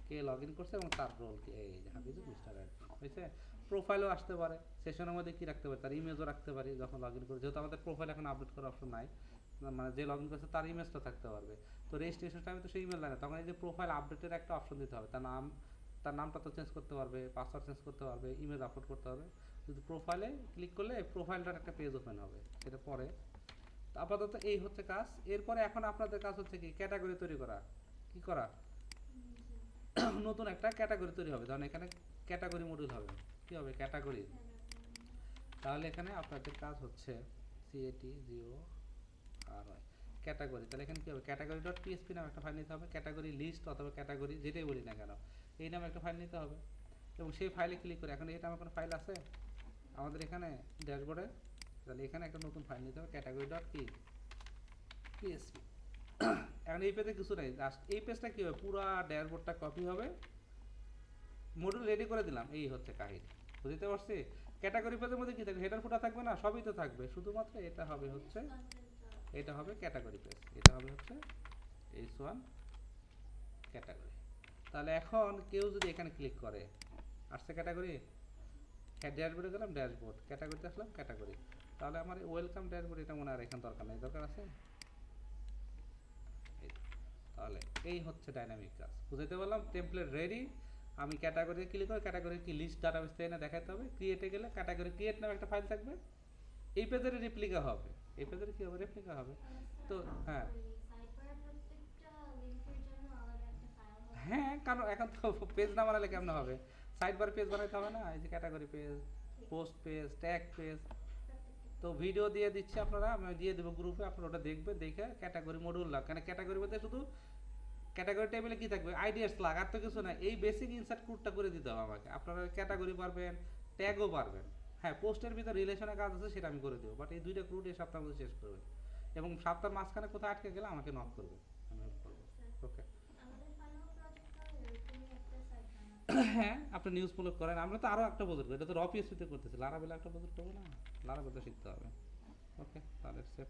কে লগ ইন করছে এবং তার রোল কি, এই যে হাফিজুর মিস্টার অ্যাডমিন হয়েছে, প্রোফাইলও আসতে পারে, সেশনের মধ্যে কি রাখতে পারে, তার ইমেজও রাখতে পারি যখন লগ ইন করি, যেহেতু আমাদের প্রোফাইল এখন আপডেট করার অপশন নাই, মানে যে লগ ইন করছে তার ইমেজটা থাকতে পারবে, তো রেজিস্ট্রেশন টাইমে তো সেই ইমেল লাগে, তখন এই যে প্রোফাইল আপডেটের একটা অপশন দিতে হবে, তার নামটা তো চেঞ্জ করতে পারবে, পাসওয়ার্ড চেঞ্জ করতে পারবে, ইমেজ আপলোড করতে হবে, যদি প্রোফাইলে ক্লিক করলে প্রোফাইলটার একটা পেজ ওপেন হবে, সেটা পরে, আপাতত এই হচ্ছে কাজ, এরপরে এখন আপনাদের কাজ হচ্ছে কি ক্যাটাগরি তৈরি করা, কি করা, নতুন একটা ক্যাটাগরি তৈরি হবে, ধরেন এখানে ক্যাটাগরি মডিউল হবে, কি হবে ক্যাটাগরি, তাহলে এখানে আপনাদের কাজ হচ্ছে CATGO আর ক্যাটাগরি, তাহলে এখানে কি হবে ক্যাটাগরি ডট পিএসপি নামে একটা ফাইল নিতে হবে, ক্যাটাগরি লিস্ট অথবা ক্যাটাগরি যেটাই বলি না কেন এই নামে একটা ফাইল নিতে হবে, এবং সেই ফাইলে ক্লিক করে, এখন এটা আমার কোনো ফাইল আছে আমাদের এখানে ড্যাশবোর্ডে, তাহলে এখানে একটা নতুন ফাইল নিতে হবে ক্যাটাগরি ডট পিএসপি, এখন এই পেজে কিছু নেই, জাস্ট এই পেজটা কি হবে, পুরো ড্যাশবোর্ডটা কপি হবে, মডিউল রেডি করে দিলাম, এই হচ্ছে কাহিনী, বুঝতে পারছি, ক্যাটাগরি পেজের মধ্যে কি থাকবে, হেডার ফুটার থাকবে না, সবই তো থাকবে, শুধুমাত্র এটা হবে হচ্ছে, এটা হবে ক্যাটাগরি পেজ, এটা হবে হচ্ছে H1 ক্যাটাগরি, তাহলে এখন কেউ যদি এখানে ক্লিক করে, আসছে ক্যাটাগরি, ড্যাশবোর্ডে গেলাম ড্যাশবোর্ড, ক্যাটাগরিতে আসলাম ক্যাটাগরি, তাহলে আমার ওয়েলকাম ড্যাশবোর্ড এটা মনে আর এখানে দরকার নেই, দরকার আছে, তাহলে এই হচ্ছে ডাইনামিক কাজ, বুঝাইতে পারলাম, টেমপ্লেট রেডি, আমি ক্যাটাগরি ক্লিক করে ক্যাটাগরি কি লিস্ট ডাটাবেস থেকে না দেখাতে হবে, ক্রিয়েটে গেলে ক্যাটাগরি ক্রিয়েট নামে একটা ফাইল থাকবে, এই পেজের রেপ্লিকা হবে, এই পেজের কি হবে, রেপ্লিকা হবে। তো হ্যাঁ হ্যাঁ, কারণ এখন তো পেজ না বানালে কেমন হবে, সাইড বার পেজ বানাইতে হবে না, এই যে category page, post page, tag page. তো ভিডিও দিয়ে দিচ্ছি আপনারা, আমি দিয়ে দেবো গ্রুপে, আপনারা ওটা দেখবেন, দেখে ক্যাটাগরি মডিউল লাগ, কেন ক্যাটাগরি মধ্যে শুধু ক্যাটাগরি টেবিলে কি থাকবে, আইডিয়াস লাগ, আর তো কিছু না, এই বেসিক ইনসার্ট কোডটা করে দিতে হবে আমাকে, আপনারা ক্যাটাগরি পারবেন, ট্যাগও পারবেন। হ্যাঁ, পোস্টের ভিতরে রিলেশনের কাজ আছে সেটা আমি করে দেবো, বাট এই দুইটা ক্রুড এই সপ্তাহের মধ্যে শেষ করবে, এবং সপ্তাহের মাঝখানে কোথাও আটকে গেলে আমাকে নক করবে, আমি হেল্প করবো। ওকে। হ্যাঁ, আপনি নিউজ ফলো করেন, আমরা তো আরও একটা প্রজেক্ট করি, এটা তো র পিএসপিতে করতেছি, লারাবেলা একটা প্রজেক্ট করবো না, লারাবেল তো শিখতে হবে। ওকে, তাহলে সেভ